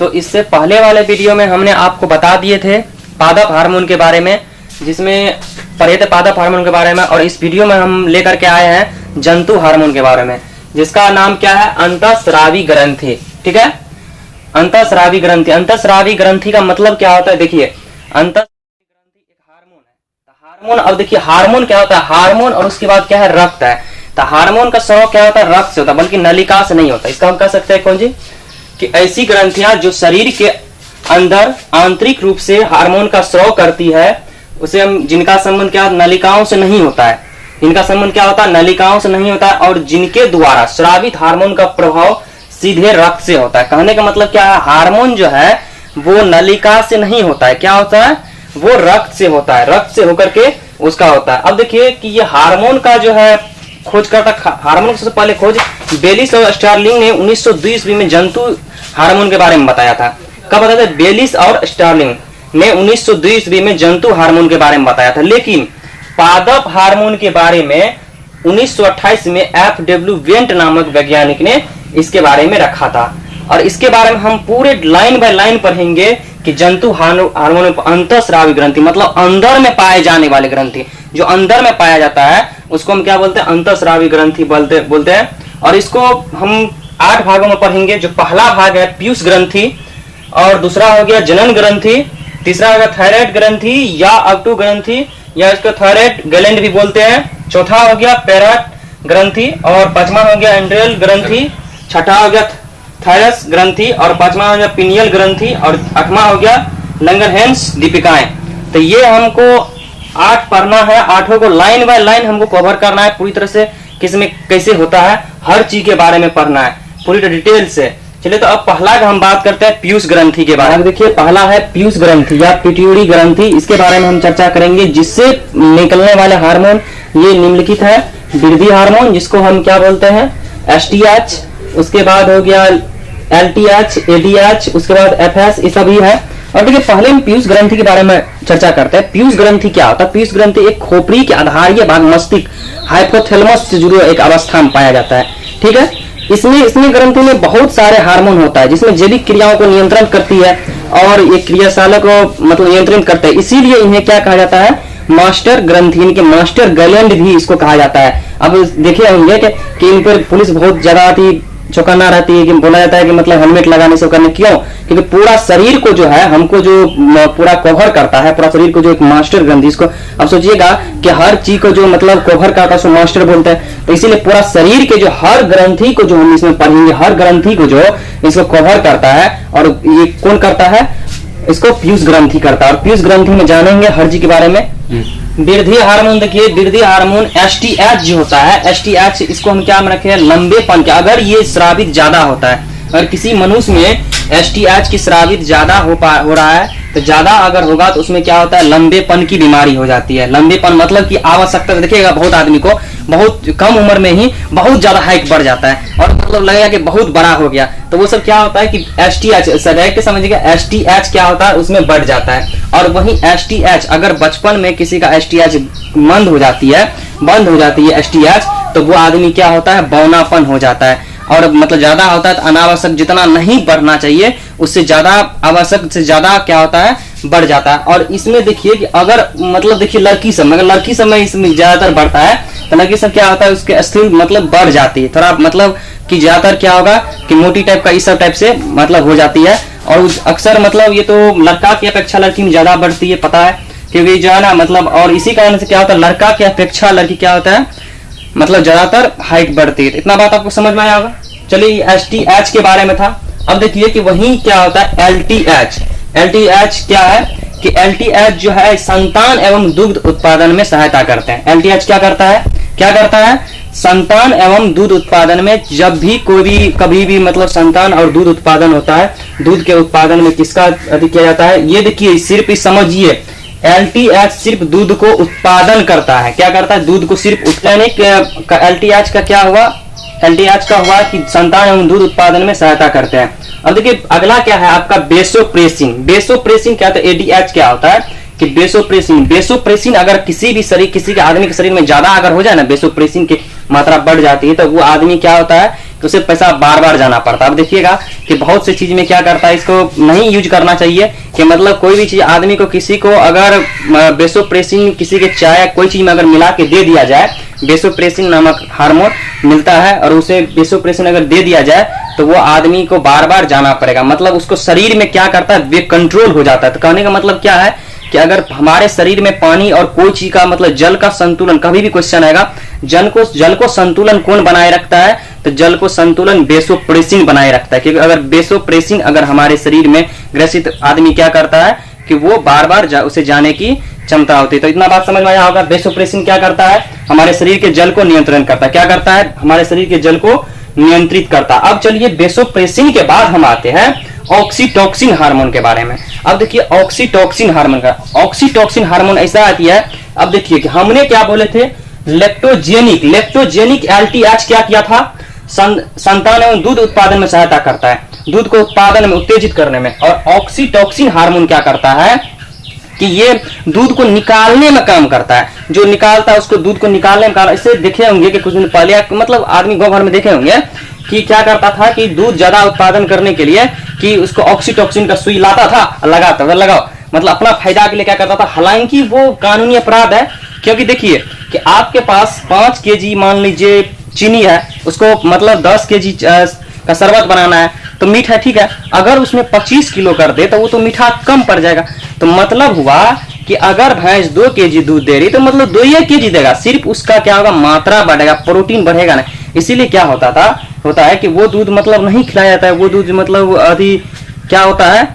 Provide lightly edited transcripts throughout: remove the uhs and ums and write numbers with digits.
तो इससे पहले वाले वीडियो में हमने आपको बता दिए थे पादप हार्मोन के बारे में, जिसमें पढ़े थे पादप हार्मोन के बारे में, और इस वीडियो में हम लेकर के आए हैं जंतु हार्मोन के बारे में, जिसका नाम क्या है, अंतःस्रावी ग्रंथि। ठीक है, अंतःस्रावी ग्रंथि। अंतःस्रावी ग्रंथि का मतलब क्या होता है, देखिए अंतःस्रावी ग्रंथि एक हार्मोन है। तो हार्मोन, अब देखिए हार्मोन क्या होता है, हार्मोन और उसके बाद क्या है, रक्त है। तो हार्मोन का स्राव क्या होता है, रक्त से होता है, बल्कि नलिका से नहीं होता। इसका हम कह सकते हैं कौन जी, कि ऐसी ग्रंथियां जो शरीर के अंदर आंतरिक रूप से हार्मोन का स्राव करती है, उसे हम, जिनका संबंध क्या नलिकाओं से नहीं होता है, इनका संबंध क्या होता है, नलिकाओं से नहीं होता है, और जिनके द्वारा स्रावित हार्मोन का प्रभाव सीधे रक्त से होता है। कहने का मतलब क्या है, हार्मोन जो है वो नलिका से नहीं होता है, क्या होता है, वो रक्त से होता है, रक्त से होकर के उसका होता है। अब देखिए कि ये हार्मोन का जो है खोज करता, हार्मोन की सबसे पहले खोज बेलिस और स्टार्लिंग ने 1902 ईस्वी में जंतु हार्मोन के बारे में बताया था। कब बताया था, बेलिस और स्टार्लिंग ने 1902 ईस्वी में जंतु हार्मोन के बारे में बताया था। लेकिन पादप हार्मोन के बारे में 1928 में FW वेंट नामक वैज्ञानिक ने इसके बारे में रखा था। और इसके बारे में हम पूरे लाइन बाय लाइन पढ़ेंगे कि जंतु हार्मोन में अंतःस्रावी ग्रंथि मतलब अंदर में पाए जाने वाले ग्रंथि, जो अंदर में पाया जाता है उसको हम क्या बोलते हैं, अंतःस्रावी ग्रंथि बोलते हैं। और इसको हम 8 भागों में पढ़ेंगे। जो पहला भाग है पीयूष ग्रंथि, और दूसरा हो गया जनन ग्रंथि, तीसरा हो गया थायराइड ग्रंथि या अक्टू ग्रंथि, या इसको थायराइड ग्लैंड भी बोलते हैं। चौथा हो गया पैराट ग्रंथि, और पांचवा हो गया एंड्रियल ग्रंथि, छठा हो गया थायरस ग्रंथि, और पांचवा हो गया पिनियल ग्रंथि, और आठवां हो गया लंगरहैंस दीपिकाएं। तो ये हमको 8 पढ़ना है, 8 को लाइन बाय लाइन हमको कवर करना है पूरी तरह से, किसमें कैसे होता है, हर चीज के बारे में पढ़ना है पूरी डिटेल से। चलिए, तो अब पहला का हम बात करते हैं पीयूष ग्रंथि के बारे में। देखिए पहला है पीयूष ग्रंथि या पिट्यूटरी ग्रंथि, इसके बारे में हम चर्चा करेंगे। जिससे निकलने वाले हार्मोन ये निम्नलिखित है, वृद्धि हार्मोन जिसको हम क्या बोलते हैं, STH, उसके बाद हो गया LTH, ADH, उसके बाद FS, ये सभी है। और देखिए पहले हम पीयूष ग्रंथि के बारे में चर्चा करते हैं। पीयूष ग्रंथि क्या होता है, पीयूष ग्रंथि एक खोपड़ी के आधारीय भाग मस्तिष्क हाइपोथैलेमस से जुड़े एक अवस्था में पाया जाता है। ठीक है, इसमें ग्रंथि में बहुत सारे हार्मोन होता है, जिसमें जैविक क्रियाओं को नियंत्रण करती है और ये क्रियाशाला को मतलब नियंत्रित करते हैं। इसीलिए इन्हें क्या कहा जाता है, मास्टर ग्रंथि, इनके मास्टर ग्लैंड भी इसको कहा जाता है। अब देखिए होंगे कि इन पर पुलिस बहुत ज्यादा चौकन्ना रहती है, कि बोला जाता है कि मतलब हेलमेट लगाने से करने, क्यों, क्योंकि पूरा शरीर को जो है हमको जो पूरा कवर करता है, पूरा शरीर को जो एक मास्टर ग्रंथि, इसको अब सोचिएगा कि हर चीज को जो मतलब कवर करता है उसको मास्टर बोलते हैं। तो इसीलिए पूरा शरीर के जो हर ग्रंथि को जो हम इसमें पढ़ेंगे, हर ग्रंथि को जो इसको कवर करता है, और ये कौन करता है, इसको पीयूष ग्रंथि करता है। और पीयूष ग्रंथि में जानेंगे हर चीज के बारे में। वृद्धि हार्मोन, देखिए वृद्धि हार्मोन STH जो होता है, STH इसको हम क्या रखे हैं, लंबेपन के, अगर ये स्रावित ज्यादा होता है, अगर किसी मनुष्य में STH की स्रावित ज्यादा हो रहा है, तो ज्यादा अगर होगा तो उसमें क्या होता है, लंबेपन की बीमारी हो जाती है। लंबेपन मतलब कि आवश्यकता, देखिएगा बहुत आदमी को बहुत कम उम्र में ही बहुत ज्यादा हाइट बढ़ जाता है, और मतलब लगेगा कि बहुत बड़ा हो गया, तो वो सब क्या होता है कि STH डायरेक्ट समझिएगा, STH क्या होता है, उसमें बढ़ जाता है। और वही STH अगर बचपन में किसी का STH बंद हो जाती है STH, तो वो आदमी क्या होता है, बौनापन हो जाता है। और मतलब ज्यादा होता है तो अनावश्यक, जितना नहीं बढ़ना चाहिए उससे ज्यादा, आवश्यक से ज्यादा क्या होता है, बढ़ जाता है। और इसमें देखिए कि अगर मतलब देखिए लड़की सब, अगर लड़की सब में इसमें ज्यादातर बढ़ता है, तो लड़की सब क्या होता है, उसके स्थिर मतलब बढ़ जाती है थोड़ा, मतलब कि ज्यादातर क्या होगा कि मोटी टाइप का इस सब टाइप से मतलब हो जाती है। और अक्सर मतलब ये तो लड़का की अपेक्षा लड़की में ज्यादा बढ़ती है, पता है, क्योंकि जो है ना मतलब, और इसी कारण से क्या होता है, लड़का की अपेक्षा लड़की क्या होता है, मतलब ज्यादातर हाइट बढ़ती है। इतना बात आपको समझ में आया होगा। चलिए STH के बारे में था। अब देखिए कि वही क्या होता है LTH। LTH क्या है कि LTH जो है संतान एवं दुग्ध उत्पादन में सहायता करते हैं। LTH क्या करता है, संतान एवं दूध उत्पादन में, जब भी कोई भी कभी भी मतलब संतान और दूध उत्पादन होता है, दूध के उत्पादन में किसका अधिक किया जाता है, ये देखिए सिर्फ समझिए, LTH सिर्फ दूध को उत्पादन करता है। क्या करता है, दूध को सिर्फ LTH का क्या हुआ, LTH का हुआ कि संतान एवं दूध उत्पादन में सहायता करते हैं। अब देखिए अगला क्या है आपका बेसोप्रेसिन। बेसोप्रेसिन क्या होता है, ADH क्या होता है कि बेसोप्रेसिन अगर किसी भी शरीर, किसी के आदमी के शरीर में ज्यादा अगर हो जाए ना, बेसोप्रेसिन की मात्रा बढ़ जाती है, तो वो आदमी क्या होता है तो उसे पैसा बार बार जाना पड़ता है। अब देखिएगा कि बहुत सी चीज में क्या करता है, इसको नहीं यूज करना चाहिए कि मतलब कोई भी चीज आदमी को, किसी को अगर बेसोप्रेसिन किसी के चाय कोई चीज में अगर मिला के दे दिया जाए, बेसोप्रेसिन नामक हार्मोन मिलता है और उसे बेसोप्रेसिन अगर दे दिया जाए तो वो आदमी को बार बार जाना पड़ेगा। मतलब उसको शरीर में क्या करता है, बेकंट्रोल हो जाता है। तो कहने का मतलब क्या है कि अगर हमारे शरीर में पानी और कोई चीज का मतलब जल का संतुलन, कभी भी क्वेश्चन आएगा जल को संतुलन कौन बनाए रखता है, तो जल को संतुलन बेसोप्रेसिन बनाए रखता है। क्योंकि अगर बेसोप्रेसिन अगर हमारे शरीर में ग्रसित आदमी क्या करता है कि वो बार बार उसे जाने की क्षमता होती है। तो इतना बात समझ में आया होगा। बेसोप्रेसिन क्या करता है, हमारे शरीर के जल को नियंत्रण करता है। क्या करता है, हमारे शरीर के जल को नियंत्रित करता है। अब चलिए बेसोप्रेसिन के बाद हम आते हैं ऑक्सीटोसिन हार्मोन के बारे में। अब देखिए ऑक्सीटोसिन हार्मोन का, ऑक्सीटोसिन हार्मोन ऐसा आती है। अब देखिए कि हमने क्या बोले थे, लेक्टोजेनिक एलटीएच क्या किया था, संतान एवं दूध उत्पादन में सहायता करता है, दूध को उत्पादन में उत्तेजित करने में। और ऑक्सीटोसिन हार्मोन क्या करता है कि ये दूध को निकालने में काम करता है। जो निकालता है उसको दूध को निकालने में काम। इससे देखे होंगे कि कुछ दिन पहले मतलब आदमी गाँव भर में देखे होंगे कि क्या करता था कि दूध ज्यादा उत्पादन करने के लिए कि उसको ऑक्सीटोसिन का सुई लाता था, लगाता था, लगाओ मतलब अपना फायदा के लिए क्या करता था। हालांकि वो कानूनी अपराध है, क्योंकि देखिए कि आपके पास 5 केजी मान लीजिए चीनी है, उसको मतलब 10 केजी का शरबत बनाना है तो मीठा, ठीक है, अगर उसमें 25 किलो कर दे तो वो तो मीठा कम पड़ जाएगा। तो मतलब हुआ कि अगर भैंस 2 केजी दूध दे रही तो मतलब 2 केजी देगा, सिर्फ उसका क्या होगा, मात्रा बढ़ेगा, प्रोटीन बढ़ेगा ना। इसीलिए क्या होता है कि वो दूध मतलब नहीं खिलाया जाता है। वो दूध मतलब अभी क्या होता है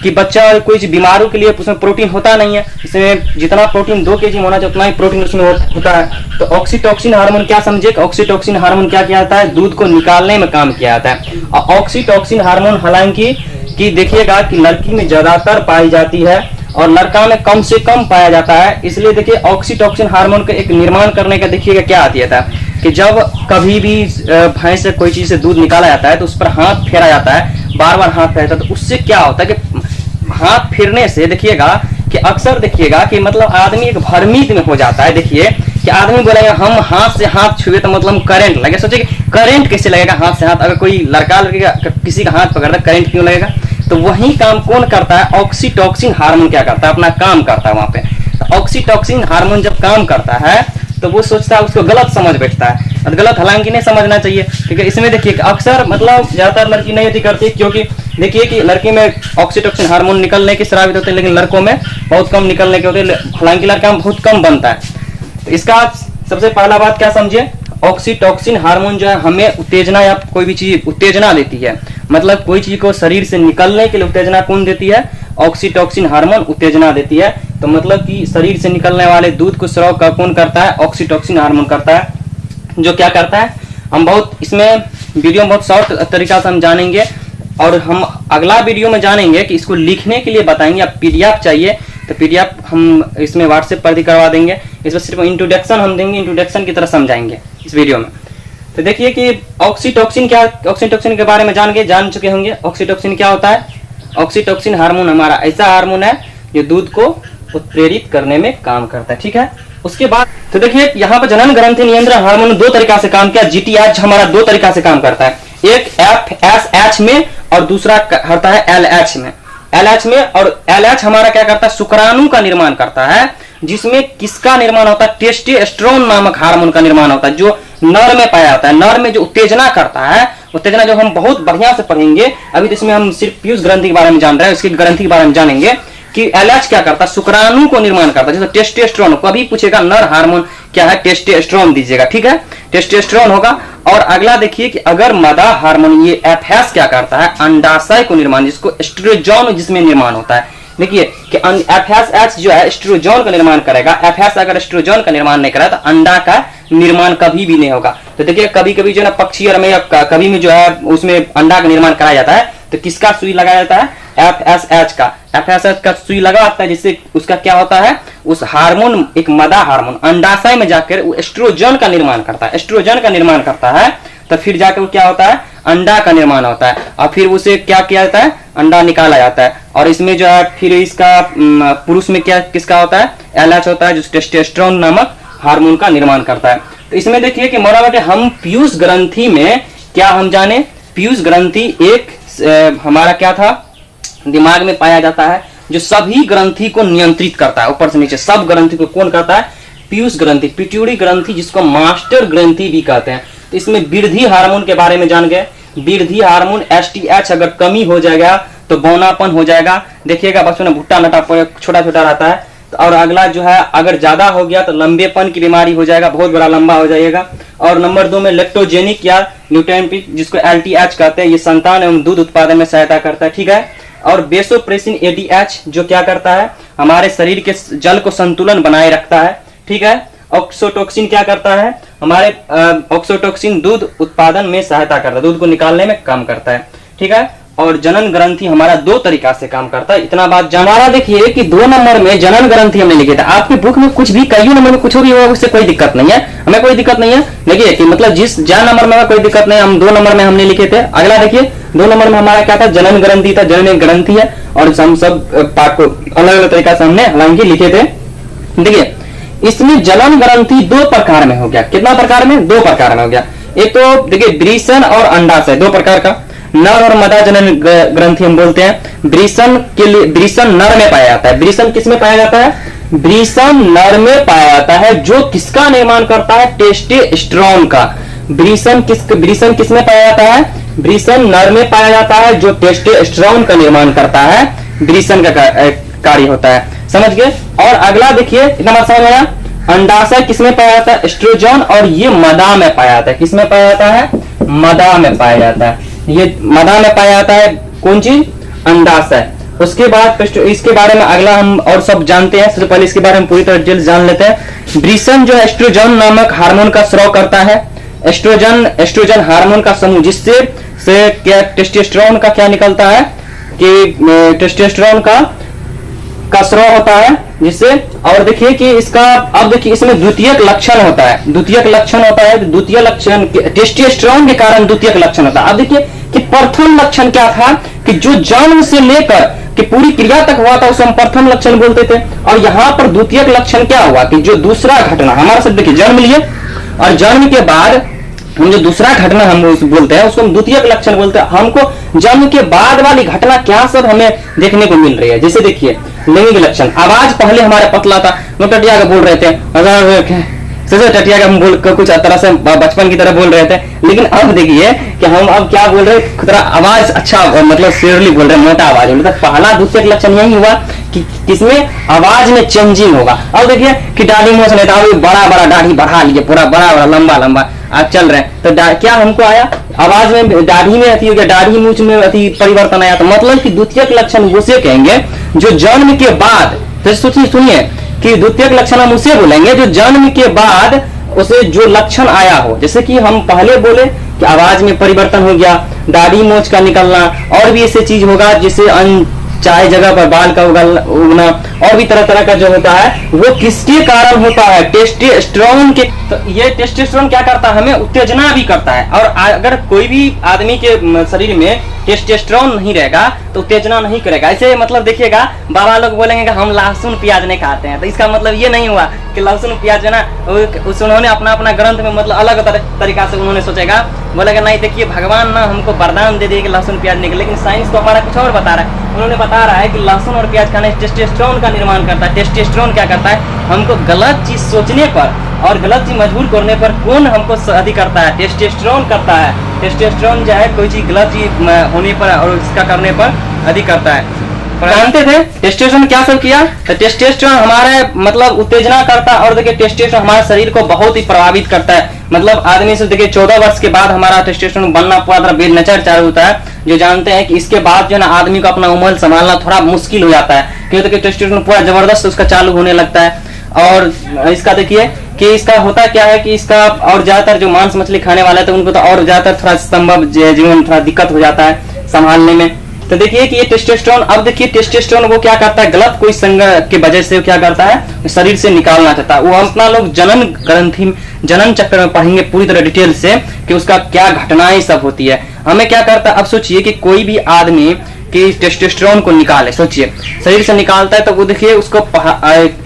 कि बच्चा कोई बीमारों के लिए उसमें प्रोटीन होता नहीं है। इसमें जितना प्रोटीन 2 केजी में होना चाहिए उतना ही प्रोटीन उसमें होता है। तो ऑक्सीटोसिन हार्मोन क्या समझे, ऑक्सीटोसिन हार्मोन क्या किया जाता है, दूध को निकालने में काम किया जाता है। और ऑक्सीटोसिन हार्मोन हालांकि कि देखिएगा कि लड़की में ज्यादातर पाई जाती है और लड़का में कम से कम पाया जाता है। इसलिए देखिए ऑक्सीटोसिन हार्मोन का एक निर्माण करने का देखिएगा क्या आता है कि जब कभी भी भैंस से कोई चीज से दूध निकाला जाता है तो उस पर हाथ फेरा जाता है, बार बार हाथ फेरता है। तो उससे क्या होता है कि हाथ फिरने से देखिएगा कि अक्सर देखिएगा कि मतलब आदमी एक भ्रमित में हो जाता है। देखिए कि आदमी बोलेगा हम हाथ से हाथ छुए तो मतलब करंट लगे। सोचे कि करंट कैसे लगेगा हाथ से हाथ, अगर कोई लड़का लगेगा किसी का हाथ पकड़ता करंट क्यों लगेगा। तो वही काम कौन करता है, ऑक्सीटोसिन हार्मोन क्या करता है, अपना काम करता है वहां पे। तो ऑक्सीटोसिन हार्मोन जब काम करता है तो वो सोचता है, उसको गलत समझ बैठता है। और गलत हालांकि नहीं समझना चाहिए, ठीक है। इसमें देखिए अक्सर मतलब ज्यादातर लड़की नहीं होती करती, क्योंकि देखिए कि लड़की में ऑक्सीटोसिन हार्मोन निकलने के स्रावित होते हैं, लेकिन लड़कों में बहुत कम निकलने के होते हैं। हालांकि लड़का में बहुत कम बनता है। तो इसका सबसे पहला बात क्या समझिए, ऑक्सीटोसिन हार्मोन जो है हमें उत्तेजना या कोई भी चीज उत्तेजना देती है। मतलब कोई चीज को शरीर से निकलने के लिए उत्तेजना कौन देती है, ऑक्सीटोसिन हार्मोन उत्तेजना देती है। तो मतलब कि शरीर से निकलने वाले दूध को स्राव का कौन करता है, ऑक्सीटोसिन हार्मोन करता है। जो क्या करता है, हम बहुत इसमें वीडियो में बहुत शॉर्ट तरीका से हम जानेंगे और हम अगला वीडियो में जानेंगे कि इसको लिखने के लिए बताएंगे। अब पीडीएफ चाहिए तो पीडीएफ हम इसमें व्हाट्सएप पर भी करवा देंगे। इसमें सिर्फ इंट्रोडक्शन हम देंगे, इंट्रोडक्शन की तरह समझाएंगे इस वीडियो में। तो देखिए कि ऑक्सीटोसिन क्या, ऑक्सीटोसिन के बारे में जान चुके होंगे। ऑक्सीटोसिन क्या होता है, ऑक्सीटोसिन हार्मोन हमारा ऐसा हार्मोन है जो दूध को उत्प्रेरित करने में काम करता है, ठीक है। उसके बाद तो देखिए यहाँ पर जनन ग्रंथि नियंत्रण हार्मोन 2 तरीका से काम किया। जीटीएच हमारा 2 तरीका से काम करता है, एक एफएसएच में और दूसरा करता है एलएच में। एलएच में और एलएच हमारा क्या करता है, शुक्राणु का निर्माण करता है, जिसमें किसका निर्माण होता है, टेस्टोस्टेरोन नामक हार्मोन का निर्माण होता है, जो नर में पाया जाता है। नर में जो उत्तेजना करता है, उत्तेजना जो हम बहुत बढ़िया से पढ़ेंगे। अभी तो इसमें हम सिर्फ पीयूष ग्रंथि के बारे में जान रहे हैं, उसकी ग्रंथि के बारे में जानेंगे कि एलएच क्या करता है, शुक्राणु को निर्माण करता है। जैसे टेस्टोस्टेरोन, कभी पूछेगा नर हार्मोन क्या है, टेस्टोस्टेरोन दीजिएगा, ठीक है, टेस्टोस्टेरोन होगा। और अगला देखिए कि अगर मादा हार्मोन ये एफएस क्या करता है, अंडाशय को निर्माण, जिसको एस्ट्रोजन जिसमें निर्माण होता है। देखिए कि एफएसएच जो है एस्ट्रोजन का निर्माण करेगा। एफएस अगर एस्ट्रोजन का निर्माण नहीं करा तो अंडा का निर्माण कभी भी नहीं होगा। तो देखिए कभी कभी जो है ना पक्षी और में कभी में जो है उसमें अंडा का निर्माण कराया जाता है तो किसका सुई लगाया जाता है, एफएसएच का। एफएसएच का सुई लगा जाता है, जिससे उसका क्या होता है, उस हार्मोन एक मादा हार्मोन अंडाशय में जाकर वो एस्ट्रोजन का निर्माण करता है। एस्ट्रोजन का निर्माण करता है तो फिर जाकर वो क्या होता है, अंडा का निर्माण होता है और फिर उसे क्या किया जाता है, अंडा निकाला जाता है। और इसमें जो है फिर इसका पुरुष में क्या किसका होता है, एलएच होता है, जो टेस्टोस्टेरोन नामक हार्मोन का निर्माण करता है। तो इसमें देखिए कि मोटा मोटी हम पीयूष ग्रंथि में क्या हम जाने, पीयूष ग्रंथि एक हमारा क्या था, दिमाग में पाया जाता है जो सभी ग्रंथि को नियंत्रित करता है, ऊपर से नीचे सब ग्रंथि को कौन करता है, पीयूष ग्रंथि, पिट्यूटरी ग्रंथि, जिसको मास्टर ग्रंथि भी कहते हैं। तो इसमें वृद्धि हार्मोन के बारे में जान गए। वृद्धि हार्मोन एसटीएच अगर कमी हो जाएगा तो बौनापन हो जाएगा। देखिएगा बच्चों ने भुट्टा नटा छोटा छोटा रहता है। और अगला जो है अगर ज्यादा हो गया तो लंबेपन की बीमारी हो जाएगा, बहुत बड़ा लंबा हो जाएगा। और नंबर 2 में लेक्टोजेनिक या न्यूट्रिएंट, जिसको एलटीएच कहते हैं, ये संतान एवं दूध उत्पादन में सहायता करता है, ठीक है। और बेसोप्रेसिन एडीएच जो क्या करता है, हमारे शरीर के जल को संतुलन बनाए रखता है, ठीक है। ऑक्सोटोक्सिन क्या करता है, हमारे ऑक्सोटोक्सिन दूध उत्पादन में सहायता करता है, दूध को निकालने में काम करता है, ठीक है। और जनन ग्रंथि हमारा 2 तरीका से काम करता है। इतना बात हमारा देखिए कि 2 नंबर में जनन ग्रंथि हमने लिखे थे। आपकी बुक में कुछ भी कई नंबर में कुछ भी होगा, उससे कोई दिक्कत नहीं है, हमें कोई दिक्कत नहीं है। देखिए कि मतलब जिस ज्यादा नंबर में कोई दिक्कत नहीं, हम 2 नंबर में हमने लिखे थे। अगला देखिए 2 नंबर में हमारा क्या था, जनन ग्रंथि था। जनन एक ग्रंथि है और हम सब पाठ को अलग अलग तरीका से हमने हालांकि लिखे थे। देखिए इसमें जनन ग्रंथि 2 प्रकार में हो गया। कितना प्रकार में, 2 प्रकार में हो गया। एक तो देखिए वृषण और अंडाशय, 2 प्रकार का, नर और मादा जनन ग्रंथि हम बोलते हैं। वृषण के लिए, वृषण नर में पाया जाता है। वृषण किस में पाया जाता है, वृषण नर में पाया जाता है, जो किसका निर्माण करता है, टेस्टोस्टेरोन का। वृषण किस में पाया जाता है, वृषण नर में पाया जाता है, जो टेस्टोस्टेरोन का निर्माण करता है, वृषण का कार्य होता है, समझ गए। और अगला देखिए, इतना बात समझ आया। अंडाशय किसमें पाया जाता है, एस्ट्रोजन, और ये मदा में पाया जाता है। किसमें पाया जाता है, मदा में पाया जाता है। ये मदा में पाया जाता है, कौन चीज, अंडाशय। उसके बाद इसके बारे में अगला हम और सब जानते हैं। सबसे पहले इसके बारे में पूरी तरह डिटेल जान लेते हैं। वृषण जो एस्ट्रोजन नामक हार्मोन का स्राव करता है। एस्ट्रोजन हार्मोन का समूह, जिससे क्या टेस्टोस्टेरोन का क्या निकलता है कि टेस्टोस्टेरोन का स्राव होता है, जिससे। और देखिए कि इसका, अब देखिए इसमें द्वितीयक लक्षण होता है। द्वितीयक लक्षण होता है, द्वितीय लक्षण टेस्टोस्टेरोन के कारण द्वितीयक लक्षण होता है। अब देखिए कि प्रथम लक्षण क्या था, कि जो जन्म से लेकर कि पूरी क्रिया तक हुआ था उसे हम प्रथम लक्षण बोलते थे। और यहाँ पर द्वितीयक लक्षण क्या हुआ, कि जो दूसरा घटना हमारा सब देखिए जन्म लिए, और जन्म के बाद हम जो दूसरा घटना हम बोलते हैं उसको हम द्वितीयक लक्षण बोलते हैं। हमको जन्म के बाद वाली घटना क्या सब हमें देखने को मिल रही है। जैसे देखिए लिंग लक्षण, आवाज पहले हमारा पतला था, वो टटिया का बोल रहे थे, टटिया का हम बोल कुछ तरह से बचपन की तरह बोल रहे थे। लेकिन अब देखिए कि हम अब क्या बोल रहे हैं, थोड़ा आवाज अच्छा मतलब शेरली बोल रहे हैं, मोटा आवाज। मतलब पहला द्वितीयक लक्षण यही हुआ कि किसमें आवाज में चेंजिंग होगा। अब देखिए कि दाढ़ी मूछ नहीं था, बड़ा बड़ा दाढ़ी बढ़ा लिए, पूरा बड़ा बड़ा लंबा लंबा आप चल रहे हैं, तो क्या हमको आया, आवाज में दाढ़ी में अति हो गया, दाढ़ी मूछ में अति परिवर्तन आया। तो मतलब कि द्वितीयक लक्षण उसे कहेंगे जो जन्म के बाद, तो सोचिए सुनिए कि द्वितीयक लक्षण हम उसे बोलेंगे जो जन्म के बाद उसे जो लक्षण आया हो। जैसे कि हम पहले बोले कि आवाज में परिवर्तन हो गया, दाढ़ी मूछ का निकलना, और भी ऐसे चीज होगा जिससे चाहे जगह पर बाल का उगना, और भी तरह तरह का जो होता है वो किसके कारण होता है, टेस्टोस्टेरोन के। तो ये टेस्टोस्टेरोन क्या करता है, हमें उत्तेजना भी करता है। और अगर कोई भी आदमी के शरीर में टेस्टोस्टेरोन नहीं रहेगा तो उत्तेजना नहीं करेगा। ऐसे मतलब देखिएगा बाबा लोग बोलेंगे कि हम लहसुन प्याज नहीं खाते हैं, तो इसका मतलब ये नहीं हुआ कि लहसुन प्याज है ना, उन्होंने अपना अपना ग्रंथ में मतलब अलग तरीका से उन्होंने सोचेगा, बोलेगा नहीं देखिए भगवान ना हमको वरदान दे दिए कि लहसुन प्याज निकले। लेकिन साइंस तो हमारा कुछ और बता रहा है। उन्होंने बता रहा है कि लहसुन और प्याज खाने टेस्टोस्टेरोन का निर्माण करता है। टेस्टोस्टेरोन क्या करता है, हमको गलत चीज सोचने पर और गलत चीज मजबूर करने पर कौन हमको अधिक करता है, टेस्टोस्टेरोन करता है। टेस्टोस्टेरोन जो है कोई चीज गलत चीज होने पर और इसका करने पर अधिक करता है। जानते थे टेस्टोस्टेरोन क्या सब किया, तो टेस्टोस्टेरोन हमारे मतलब उत्तेजना करता है। और देखिए टेस्टोस्टेरोन हमारे शरीर को बहुत ही प्रभावित करता है। मतलब आदमी से देखिए 14 वर्ष के बाद हमारा टेस्टोस्टेरोन बनना पूरा तरह बेनचर चालू होता है। जो जानते हैं कि इसके बाद जो है ना आदमी को अपना उम्र संभालना थोड़ा मुश्किल हो जाता है, क्योंकि देखिए टेस्टोस्टेरोन पूरा जबरदस्त उसका चालू होने लगता है। और इसका देखिए कि इसका होता क्या है कि इसका, और ज्यादातर जो मांस मछली खाने वाले हैं तो उनको तो और ज्यादातर थोड़ा संभव जीवन थोड़ा दिक्कत हो जाता है संभालने में। तो देखिए कि ये टेस्टोस्टेरोन, अब देखिए टेस्टोस्टेरोन वो क्या करता है, गलत कोई संग के वजह से क्या करता है, शरीर से निकालना चाहता है। वो अपना लोग जनन ग्रंथि जनन चक्र में पढ़ेंगे पूरी तरह डिटेल से कि उसका क्या घटनाएं सब होती है। हमें क्या करता है, अब सोचिए कि कोई भी आदमी कि टेस्टोस्टेरोन को निकाले, सोचिए शरीर से निकालता है तो वो देखिए उसको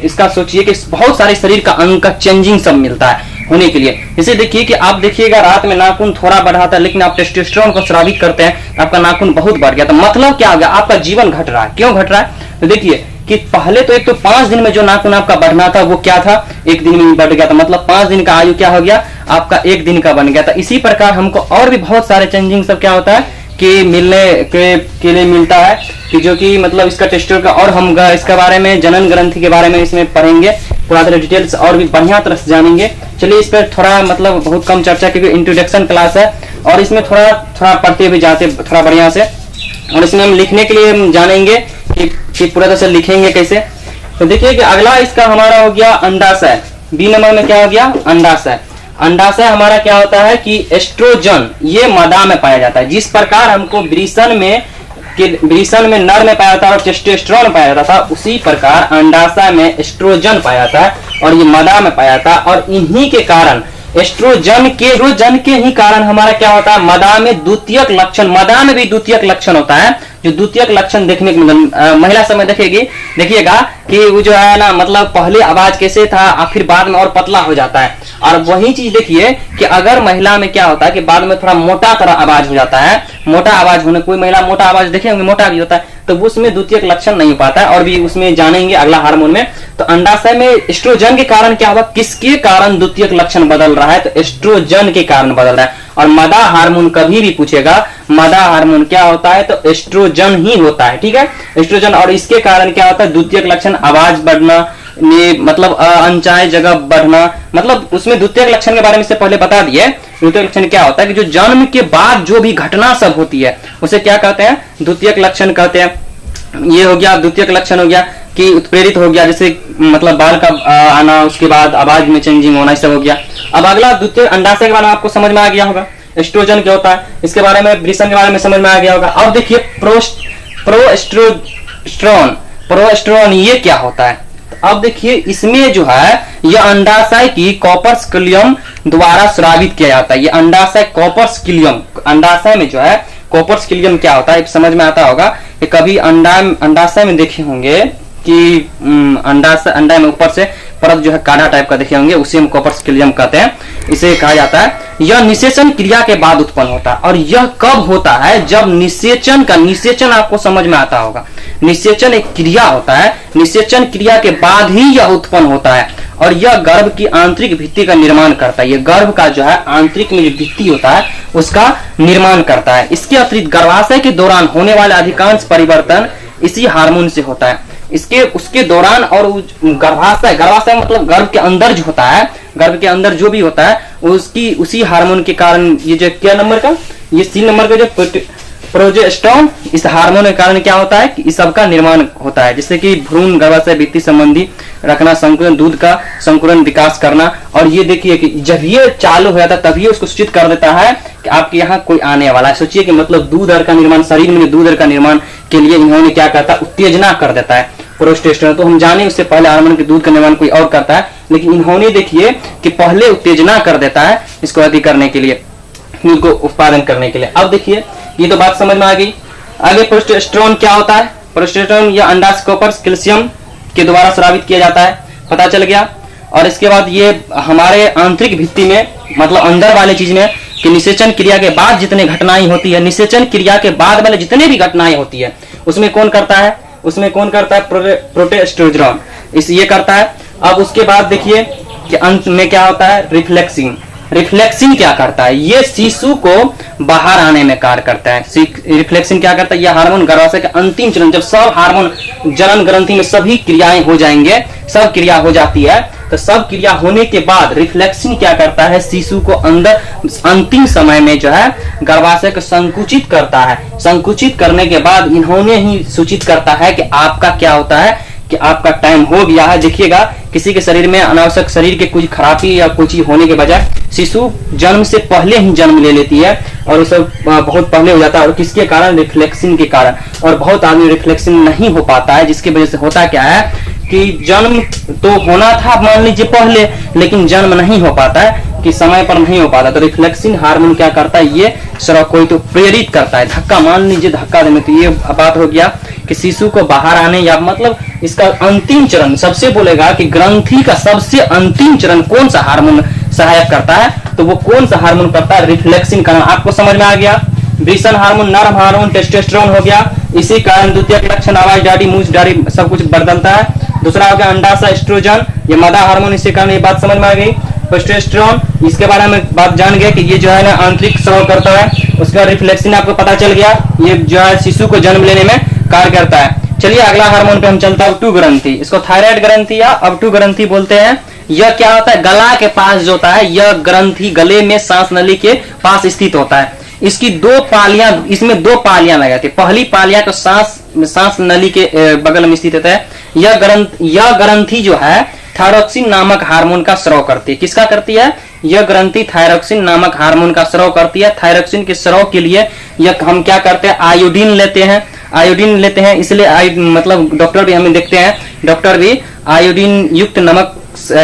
इसका सोचिए कि बहुत सारे शरीर का अंग का चेंजिंग सब मिलता है। होने के लिए। इसे देखिए कि आप देखिएगा रात में नाखून थोड़ा बढ़ा था, लेकिन आप टेस्टोस्टेरोन को स्रावित करते हैं तो आपका नाखून बहुत बढ़ गया। तो मतलब क्या हो गया, आपका जीवन घट रहा है। क्यों घट रहा है, तो देखिए कि पहले तो एक तो 5 दिन में जो नाखून आपका बढ़ना था वो क्या था, 1 दिन में ही बढ़ गया था। मतलब 5 दिन का आयु क्या हो गया, आपका 1 दिन का बन गया था। इसी प्रकार हमको और भी बहुत सारे चेंजिंग सब क्या होता है कि मिलने के लिए मिलता है, कि जो कि मतलब इसका टेस्टोस्टेरोन का, और हम इसके बारे में जनन ग्रंथि के बारे में इसमें पढ़ेंगे पूरा तरह डिटेल्स और भी बढ़िया तरह से जानेंगे। चलिए इस पर थोड़ा मतलब बहुत कम चर्चा, क्योंकि इंट्रोडक्शन क्लास है और इसमें थोड़ा पढ़ते भी जाते थोड़ा बढ़िया से। और इसमें हम लिखने के लिए हम जानेंगे कि पूरा तरह से लिखेंगे कैसे। तो देखिए कि अगला इसका हमारा हो गया अंडाशय। बी नंबर में क्या हो गया, अंडाशय। अंडाशय हमारा क्या होता है कि एस्ट्रोजन ये मादा में पाया जाता है। जिस प्रकार हमको वृषण में नर में पाया जाता है और टेस्टोस्टेरोन पाया जाता था, उसी प्रकार अंडाशय में एस्ट्रोजन पाया जाता है और ये मादा में पाया जाता है। और इन्हीं के कारण एस्ट्रोजन के ही कारण हमारा क्या होता है, मादा में द्वितीयक लक्षण, मादा में भी द्वितीयक लक्षण होता है। जो द्वितीयक लक्षण देखने को महिला समय देखिएगा कि वो जो है ना, मतलब पहले आवाज कैसे था और फिर बाद में और पतला हो जाता है। और वही चीज देखिए कि अगर महिला में क्या होता है कि बाद में थोड़ा मोटा तरह आवाज हो जाता है। मोटा आवाज होने, कोई महिला मोटा आवाज देखेंगे मोटा भी होता है, तो उसमें द्वितीयक लक्षण नहीं हो पाता है। और भी उसमें जानेंगे अगला हार्मोन में। तो अंडाशय में एस्ट्रोजन के कारण क्या होगा, किसके कारण द्वितीयक लक्षण बदल रहा है, तो एस्ट्रोजन के कारण बदल रहा है। और मादा हार्मोन कभी भी पूछेगा मादा हार्मोन क्या होता है, तो एस्ट्रोजन ही होता है, ठीक है, एस्ट्रोजन। और इसके कारण क्या होता है, द्वितीयक लक्षण आवाज बढ़ना, मतलब अनचाहे जगह बढ़ना। मतलब उसमें द्वितीयक लक्षण के बारे में से पहले बता दिए। द्वितीयक लक्षण क्या होता है कि जो जन्म के बाद जो भी घटना सब होती है उसे क्या कहते हैं, द्वितीयक लक्षण कहते हैं। ये हो गया द्वितीयक लक्षण, हो गया कि उत्प्रेरित हो गया, जैसे मतलब बाल का आना, उसके बाद आवाज में चेंजिंग होना, सब हो गया। अब अगला द्वितीय अंडाशय के बारे में आपको समझ में आ गया होगा, एस्ट्रोजन क्या होता है, इसके बारे में वृषण के बारे में समझ में आ गया होगा। अब देखिए प्रोस्टेरोन ये क्या होता है। तो अब देखिए इसमें जो है यह अंडाशय की कॉपर्स्कुलियम द्वारा स्रावित किया जाता है। ये अंडाशय कॉपर्स्कुलियम, अंडाशय में जो है कॉपर्स्कुलियम क्या होता है समझ में आता होगा कि कभी अंडाशय में देखे होंगे कि अंडा में ऊपर से परत जो है काढ़ा टाइप का देखे होंगे, उसे हम कॉपर्स्कुलियम कहते हैं। इसे कहा जाता है यह निषेचन क्रिया के बाद उत्पन्न होता है। और यह कब होता है, जब निषेचन आपको समझ में आता होगा। निषेचन एक क्रिया होता है, निषेचन क्रिया के बाद ही यह उत्पन्न होता है। और यह गर्भ की आंतरिक भित्ति का निर्माण करता है। यह गर्भ का जो है आंतरिक में जो भित्ति होता है उसका निर्माण करता है। इसके अतिरिक्त गर्भाशय के दौरान होने वाले अधिकांश परिवर्तन इसी हार्मोन से होता है। उसके दौरान और गर्भाशय मतलब गर्भ के अंदर जो होता है, गर्भ के अंदर जो भी होता है उसी हार्मोन के कारण, ये जो क्या नंबर का, ये सी नंबर का जो प्रोजेस्टेरोन, इस हार्मोन के कारण क्या होता है कि इस सबका निर्माण होता है, जैसे कि भ्रूण गर्भाशय भित्ति संबंधी रखना, संकुलन, दूध का संकुलन विकास करना। और ये देखिए कि जब ये चालू हो जाता है तभी उसको सूचित कर देता है कि आपके यहाँ कोई आने वाला है। सोचिए कि मतलब दूध का निर्माण, शरीर में दूध का निर्माण के लिए इन्होंने क्या करता है, उत्तेजना कर देता है प्रोस्टेरोन। तो हम जाने उससे पहले हार्मोन के दूध का निर्माण कोई और करता है, लेकिन इन्होंने देखिए कि पहले उत्तेजना कर देता है इसको अति करने के लिए, दूध को उत्पादन करने के लिए। अब देखिए ये तो बात समझ में आ गई। आगे प्रोस्टेरोन क्या होता है, प्रोस्टेरोन या अंडाशय कैल्शियम के द्वारा स्रावित किया जाता है, पता चल गया। और इसके बाद ये हमारे आंतरिक भित्ति में मतलब अंदर वाले चीज में कि निषेचन क्रिया के बाद जितने घटनाएं होती है, निषेचन क्रिया के बाद वाले जितने भी घटनाएं होती है उसमें कौन करता है, प्रोस्टेरोन इस ये करता है। अब उसके बाद देखिए कि अंत में क्या होता है, रिफ्लेक्सिन क्या करता है, ये शिशु को बाहर आने में कार्य करता है। रिफ्लेक्सिन क्या करता है, यह हार्मोन गर्भाशय के अंतिम चरण, जब सब हार्मोन जनन ग्रंथि में सभी क्रियाएं हो जाएंगे, सब क्रिया हो जाती है, तो सब क्रिया होने के बाद रिफ्लेक्सिन क्या करता है, शिशु को अंदर अंतिम समय में जो है गर्भाशय को संकुचित करता है। संकुचित करने के बाद इन्होंने ही सूचित करता है कि आपका क्या होता है कि आपका टाइम हो गया है। देखिएगा किसी के शरीर में अनावश्यक शरीर के कुछ खराबी या कुछ होने के बजाय शिशु जन्म से पहले ही जन्म ले लेती है और उसे बहुत पहले हो जाता है। और किसके कारण, रिफ्लेक्सिन के कारण। और बहुत आदमी रिफ्लेक्सिन नहीं हो पाता है, जिसकी वजह से होता क्या है कि जन्म तो होना था मान लीजिए पहले, लेकिन जन्म नहीं हो पाता है, कि समय पर नहीं हो पाता। तो रिफ्लेक्सिन हार्मोन क्या करता है, ये कोई तो प्रेरित करता है, धक्का, मान लीजिए धक्का देने। तो ये बात हो गया कि शिशु को बाहर आने, या मतलब इसका अंतिम चरण सबसे बोलेगा कि ग्रंथि का सबसे अंतिम चरण कौन सा हार्मोन सहायक करता है। तो वो कौन सा हार्मोन करता है? रिफ्लेक्सिन का नाम आपको समझ में आ गया। वृषण हार्मोन, नर्म हार्मोन, टेस्टोस्टेरोन हो गया। इसी कारण द्वितीय लक्षण आवाज, दाढ़ी, मूछ, दाढ़ी सब कुछ बदलता है। दूसरा हो गया अंडाशय, एस्ट्रोजन, ये मादा हार्मोन, इसी कारण ये बात समझ में आ गई। प्रोजेस्टेरोन, इसके बारे में बात जान गए कि ये जो है ना आंतरिक स्राव करता है। उसके बाद रिफ्लेक्सिन आपको पता चल गया, ये जो है शिशु को जन्म लेने में कार्य करता है। चलिए अगला हार्मोन पे हम चलते हैं, अबटू ग्रंथि। इसको थायराइड ग्रंथि या अबटू ग्रंथि बोलते हैं। यह क्या होता है? गला के पास जो होता है, यह ग्रंथि गले में सांस नली के पास स्थित होता है। इसकी दो पालियां, इसमें दो पालियां लगाती है। पहली पालिया तो सांस नली के बगल में स्थित होता है। यह ग्रंथि जो है थायरोक्सिन नामक हार्मोन का स्राव करती है। किसका करती है? यह ग्रंथि थायरोक्सिन नामक हार्मोन का स्राव करती है। थायरोक्सिन के स्राव के लिए यह हम क्या करते हैं? आयोडीन लेते हैं। आयोडीन लेते हैं, इसलिए मतलब डॉक्टर भी हमें देखते हैं, डॉक्टर भी आयोडीन युक्त नमक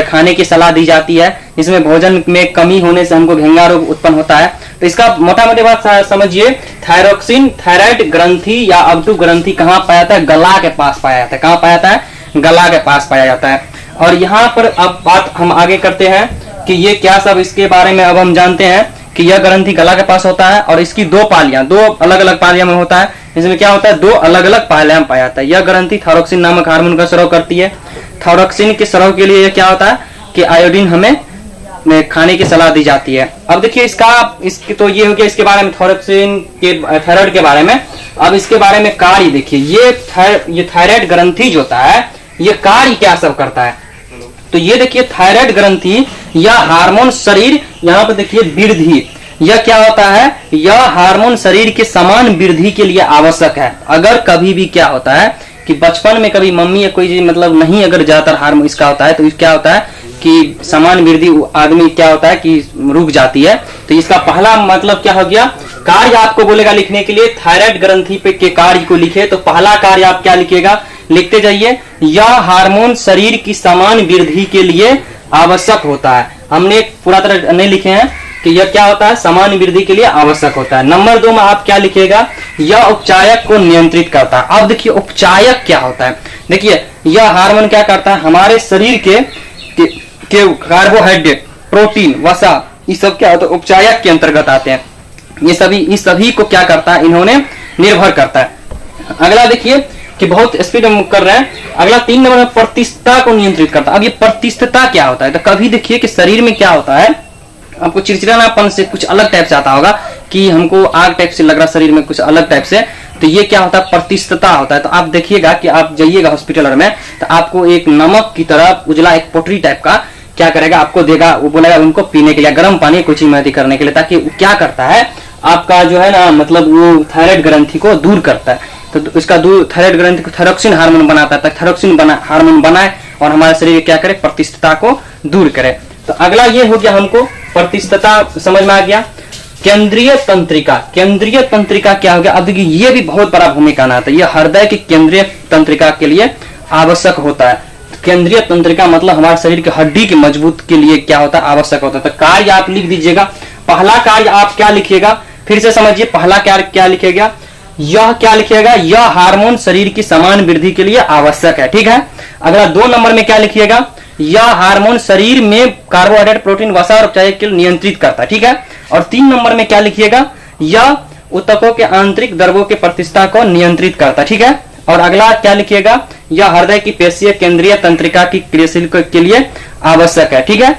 खाने की सलाह दी जाती है। इसमें भोजन में कमी होने से हमको घेंगा रोग उत्पन्न होता है। तो इसका मोटा मोटी बात समझिए, थायरोक्सिन थायराइड ग्रंथि या अबटू ग्रंथि कहाँ पाया जाता है? गला के पास पाया जाता है। कहाँ पाया जाता है? गला के पास पाया जाता है। और यहाँ पर अब बात हम आगे करते हैं कि ये क्या सब, इसके बारे में अब हम जानते हैं कि यह ग्रंथि गला के पास होता है और इसकी दो पालियां, दो अलग अलग पालियां में होता है। इसमें क्या होता है? दो अलग अलग पालियां में पाया जाता है। यह ग्रंथि थायरोक्सिन नामक हार्मोन का स्राव करती है। थायरोक्सिन के स्राव के लिए क्या होता है कि आयोडीन हमें खाने की सलाह दी जाती है। अब देखिए इसकी तो ये हो गया इसके बारे में, थायरोक्सिन के थायराइड के बारे में। अब इसके बारे में कार्य देखिए, ये थायराइड ग्रंथि जो होता है, ये कार्य क्या सब करता है? तो ये देखिए थायराइड ग्रंथि या हार्मोन शरीर, यहाँ पे देखिए वृद्धि, यह क्या होता है? यह हार्मोन शरीर के समान वृद्धि के लिए आवश्यक है। अगर कभी भी क्या होता है कि बचपन में कभी मम्मी या कोई चीज मतलब नहीं, अगर ज्यादातर हार्मोन इसका होता है, तो क्या होता है कि समान वृद्धि आदमी क्या होता है कि रुक जाती है। तो इसका पहला मतलब क्या हो गया? कार्य आपको बोलेगा लिखने के लिए, थायराइड ग्रंथि पे के कार्य को लिखे। तो पहला कार्य आप क्या लिखिएगा? लिखते जाइए, यह हार्मोन शरीर की समान वृद्धि के लिए आवश्यक होता है। हमने पूरा तरह नहीं लिखे हैं कि यह क्या होता है? समान वृद्धि के लिए आवश्यक होता है। नंबर 2 में आप क्या लिखिएगा? यह उपचायक को नियंत्रित करता है। अब देखिए उपचायक क्या होता है। देखिए यह हार्मोन क्या करता है? हमारे शरीर के कार्बोहाइड्रेट, प्रोटीन, वसा, ये सब क्या होता है? उपचायक के अंतर्गत आते हैं। ये सभी को क्या करता है? इन्होंने निर्भर करता है। अगला देखिए कि बहुत स्पीड में कर रहे हैं। अगला 3 नंबर में प्रतिष्ठा को नियंत्रित करता है। अब ये प्रतिष्ठा क्या होता है? तो कभी देखिए कि शरीर में क्या होता है, आपको चिड़चिड़ापन से कुछ अलग टाइप से आता होगा कि हमको आग टाइप से लग रहा शरीर में कुछ अलग टाइप से, तो ये क्या होता है? प्रतिष्ठा होता है। तो आप देखिएगा कि आप जाइएगा हॉस्पिटल में, तो आपको एक नमक की तरह उजला एक पोटरी टाइप का क्या करेगा? आपको देगा, वो बोलेगा उनको पीने के लिए, गर्म पानी कुछ ही करने के लिए, ताकि क्या करता है आपका जो है ना मतलब वो थायराइड ग्रंथि को दूर करता है। तो इसका दूर थायराइड ग्रंथि को थायरोक्सिन हार्मोन बनाता है, थायरोक्सिन हार्मोन बनाए और हमारे शरीर क्या करे? प्रतिष्ठा को दूर करे। तो अगला ये हो गया, हमको प्रतिष्ठा समझ में आ गया। केंद्रीय तंत्रिका, केंद्रीय तंत्रिका क्या हो गया? अब देखिए ये भी बहुत बड़ा भूमिका निभाता है। यह हृदय की केंद्रीय तंत्रिका के लिए आवश्यक होता है। केंद्रीय तंत्रिका मतलब हमारे शरीर की हड्डी की मजबूत के लिए क्या होता है? आवश्यक होता है। तो कार्य आप लिख दीजिएगा। पहला कार्य आप क्या लिखिएगा? फिर से समझिए, पहला कार्य क्या लिखेगा? यह क्या लिखिएगा? यह हार्मोन शरीर की समान वृद्धि के लिए आवश्यक है। ठीक है। अगला 2 नंबर में क्या लिखिएगा? यह हार्मोन शरीर में कार्बोहाइड्रेट, प्रोटीन, वसा और उपचायक के लिए नियंत्रित करता है। ठीक है। और 3 नंबर में क्या लिखिएगा? यह ऊतकों के आंतरिक द्रव्यों की प्रतिष्ठा को नियंत्रित करता है। ठीक है। और अगला क्या लिखिएगा? यह हृदय की पेशीय केंद्रीय तंत्रिका की क्रियाशील के लिए आवश्यक है। ठीक है।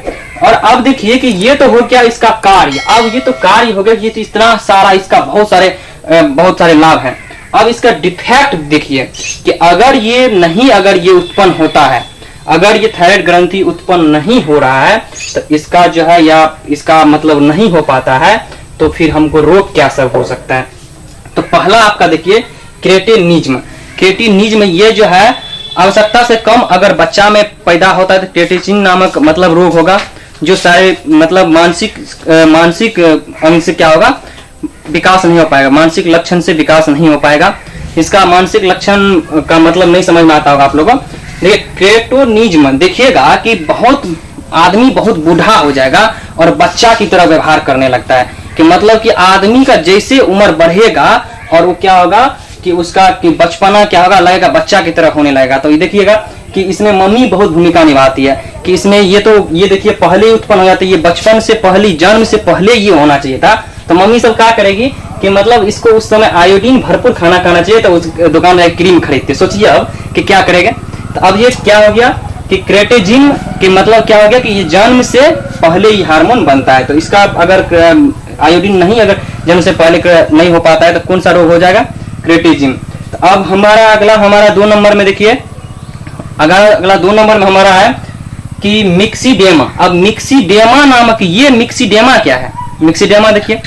और अब देखिए कि ये तो हो गया इसका कार्य। अब ये तो कार्य हो गया, ये तो इतना सारा इसका बहुत सारे लाभ हैं। अब इसका डिफेक्ट देखिए कि अगर ये उत्पन्न होता है, अगर ये थायराइड ग्रंथि उत्पन्न नहीं हो रहा है, तो इसका जो है या इसका मतलब नहीं हो पाता है, तो फिर हमको रोग क्या सब हो सकता है। तो पहला आपका देखिए क्रेटिनिज्म। क्रेटिनिज्म ये जो है आवश्यकता से कम अगर बच्चा में पैदा होता है तो क्रेटिनिज्म नामक मतलब रोग होगा, जो सारे मतलब मानसिक अंग से क्या होगा? विकास नहीं हो पाएगा, मानसिक लक्षण से विकास नहीं हो पाएगा। इसका मानसिक लक्षण का मतलब नहीं समझ में आता होगा आप लोगों को। देखिए क्रेटिनिज्म देखिएगा कि आदमी बहुत बूढ़ा हो जाएगा और बच्चा की तरह व्यवहार करने लगता है, कि मतलब कि आदमी का जैसे उम्र बढ़ेगा और वो क्या होगा कि उसका कि बचपना क्या होगा? लगेगा बच्चा की तरह होने लगेगा। तो ये देखिएगा कि इसमें मम्मी बहुत भूमिका निभाती है, कि इसमें ये देखिए पहले उत्पन्न हो जाती है, ये बचपन से पहले, जन्म से पहले ये होना चाहिए था। तो मम्मी सब क्या करेगी कि मतलब इसको उस समय आयोडीन भरपूर खाना खाना चाहिए, तो उस दुकान में क्रीम खरीदते। सोचिए अब कि क्या करेगा। तो अब ये क्या हो गया कि क्रेटेजिन के मतलब क्या हो गया कि ये जन्म से पहले ही हार्मोन बनता है। तो इसका अगर आयोडीन नहीं, अगर जन्म से पहले नहीं हो पाता है तो कौन सा रोग हो जाएगा? क्रेटेजिन। तो अब हमारा 2 नंबर में देखिए, अगला 2 नंबर में हमारा है कि मिक्सीडेमा। अब मिक्सीडेमा नामक, ये मिक्सीडेमा क्या है? मिक्सीडेमा देखिए,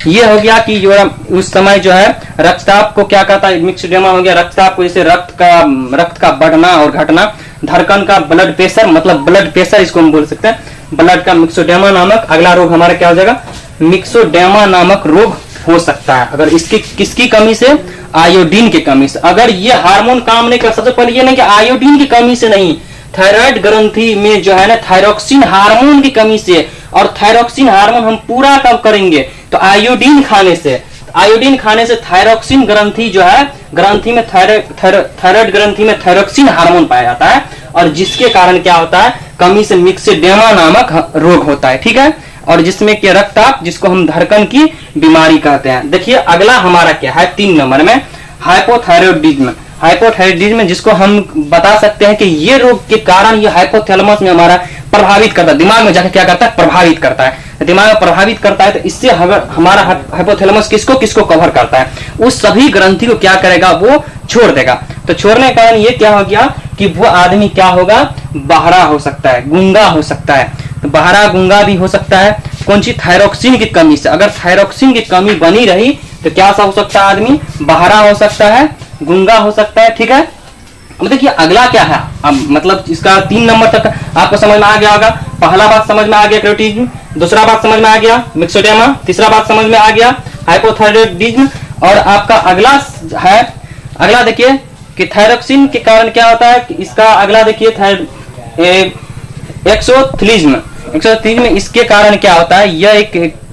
ये हो गया कि जो उस समय जो है रक्तचाप को क्या कहता है? मिक्सीडेमा हो गया रक्तचाप को, जैसे रक्त का बढ़ना और घटना, धड़कन का, ब्लड प्रेशर, मतलब ब्लड प्रेशर इसको हम बोल सकते हैं, ब्लड का मिक्सोडेमा नामक अगला रोग हमारा क्या हो जाएगा? मिक्सोडेमा नामक रोग हो सकता है अगर इसकी किसकी कमी से? आयोडीन की कमी से। अगर ये हार्मोन काम नहीं कर, सबसे पहले ये नहीं कि आयोडीन की कमी से नहीं, थायराइड ग्रंथि में जो है ना थायरोक्सिन हार्मोन की कमी से। और थायरोक्सिन हार्मोन हम पूरा कब करेंगे? तो आयोडीन खाने से। आयोडीन खाने से थायरोक्सिन ग्रंथि जो है, ग्रंथि में थायराइड ग्रंथि में थायरोक्सिन हार्मोन पाया जाता है, और जिसके कारण क्या होता है? कमी से मिक्सीडेमा नामक रोग होता है। ठीक है, और जिसमें कि रक्तचाप, जिसको हम धड़कन की बीमारी कहते हैं। देखिए अगला हमारा क्या है 3 नंबर में? हाइपोथायरॉयडिज्म। हाइपोथायरॉयडिज्म जिसको हम बता सकते हैं कि ये रोग के कारण ये हाइपोथैलेमस में हमारा प्रभावित करता है, दिमाग में जाकर क्या करता है? प्रभावित करता है। दिमाग में प्रभावित करता है, तो इससे हमारा हाइपोथैलेमस किसको किसको कवर करता है? उस सभी ग्रंथि को क्या करेगा? वो छोड़ देगा। तो छोड़ने के कारण ये क्या हो गया कि वो आदमी क्या होगा? बहरा हो सकता है, गूंगा हो सकता है। तो बहरा गूंगा भी हो सकता है, कौन सी? थायरोक्सिन की कमी से। अगर थायरोक्सिन की कमी बनी रही तो क्या सा हो सकता है? आदमी बहरा हो सकता है, गूंगा हो सकता है। ठीक है, अब देखिए अगला क्या है। अब मतलब इसका 3 नंबर तक आपको समझ में आ गया होगा। पहला बात समझ में आ गया क्रेटेजिन, दूसरा बात समझ में आ गया मिक्सोडेमा, तीसरा बात समझ में आ गया हाइपोथायरॉयडिज्म। और आपका अगला है, अगला देखिए कि थायरोक्सिन के कारण क्या होता है कि इसका अगला देखिए एक्सोथलिज्म। एक्सोथलिज्म इसके कारण क्या होता है?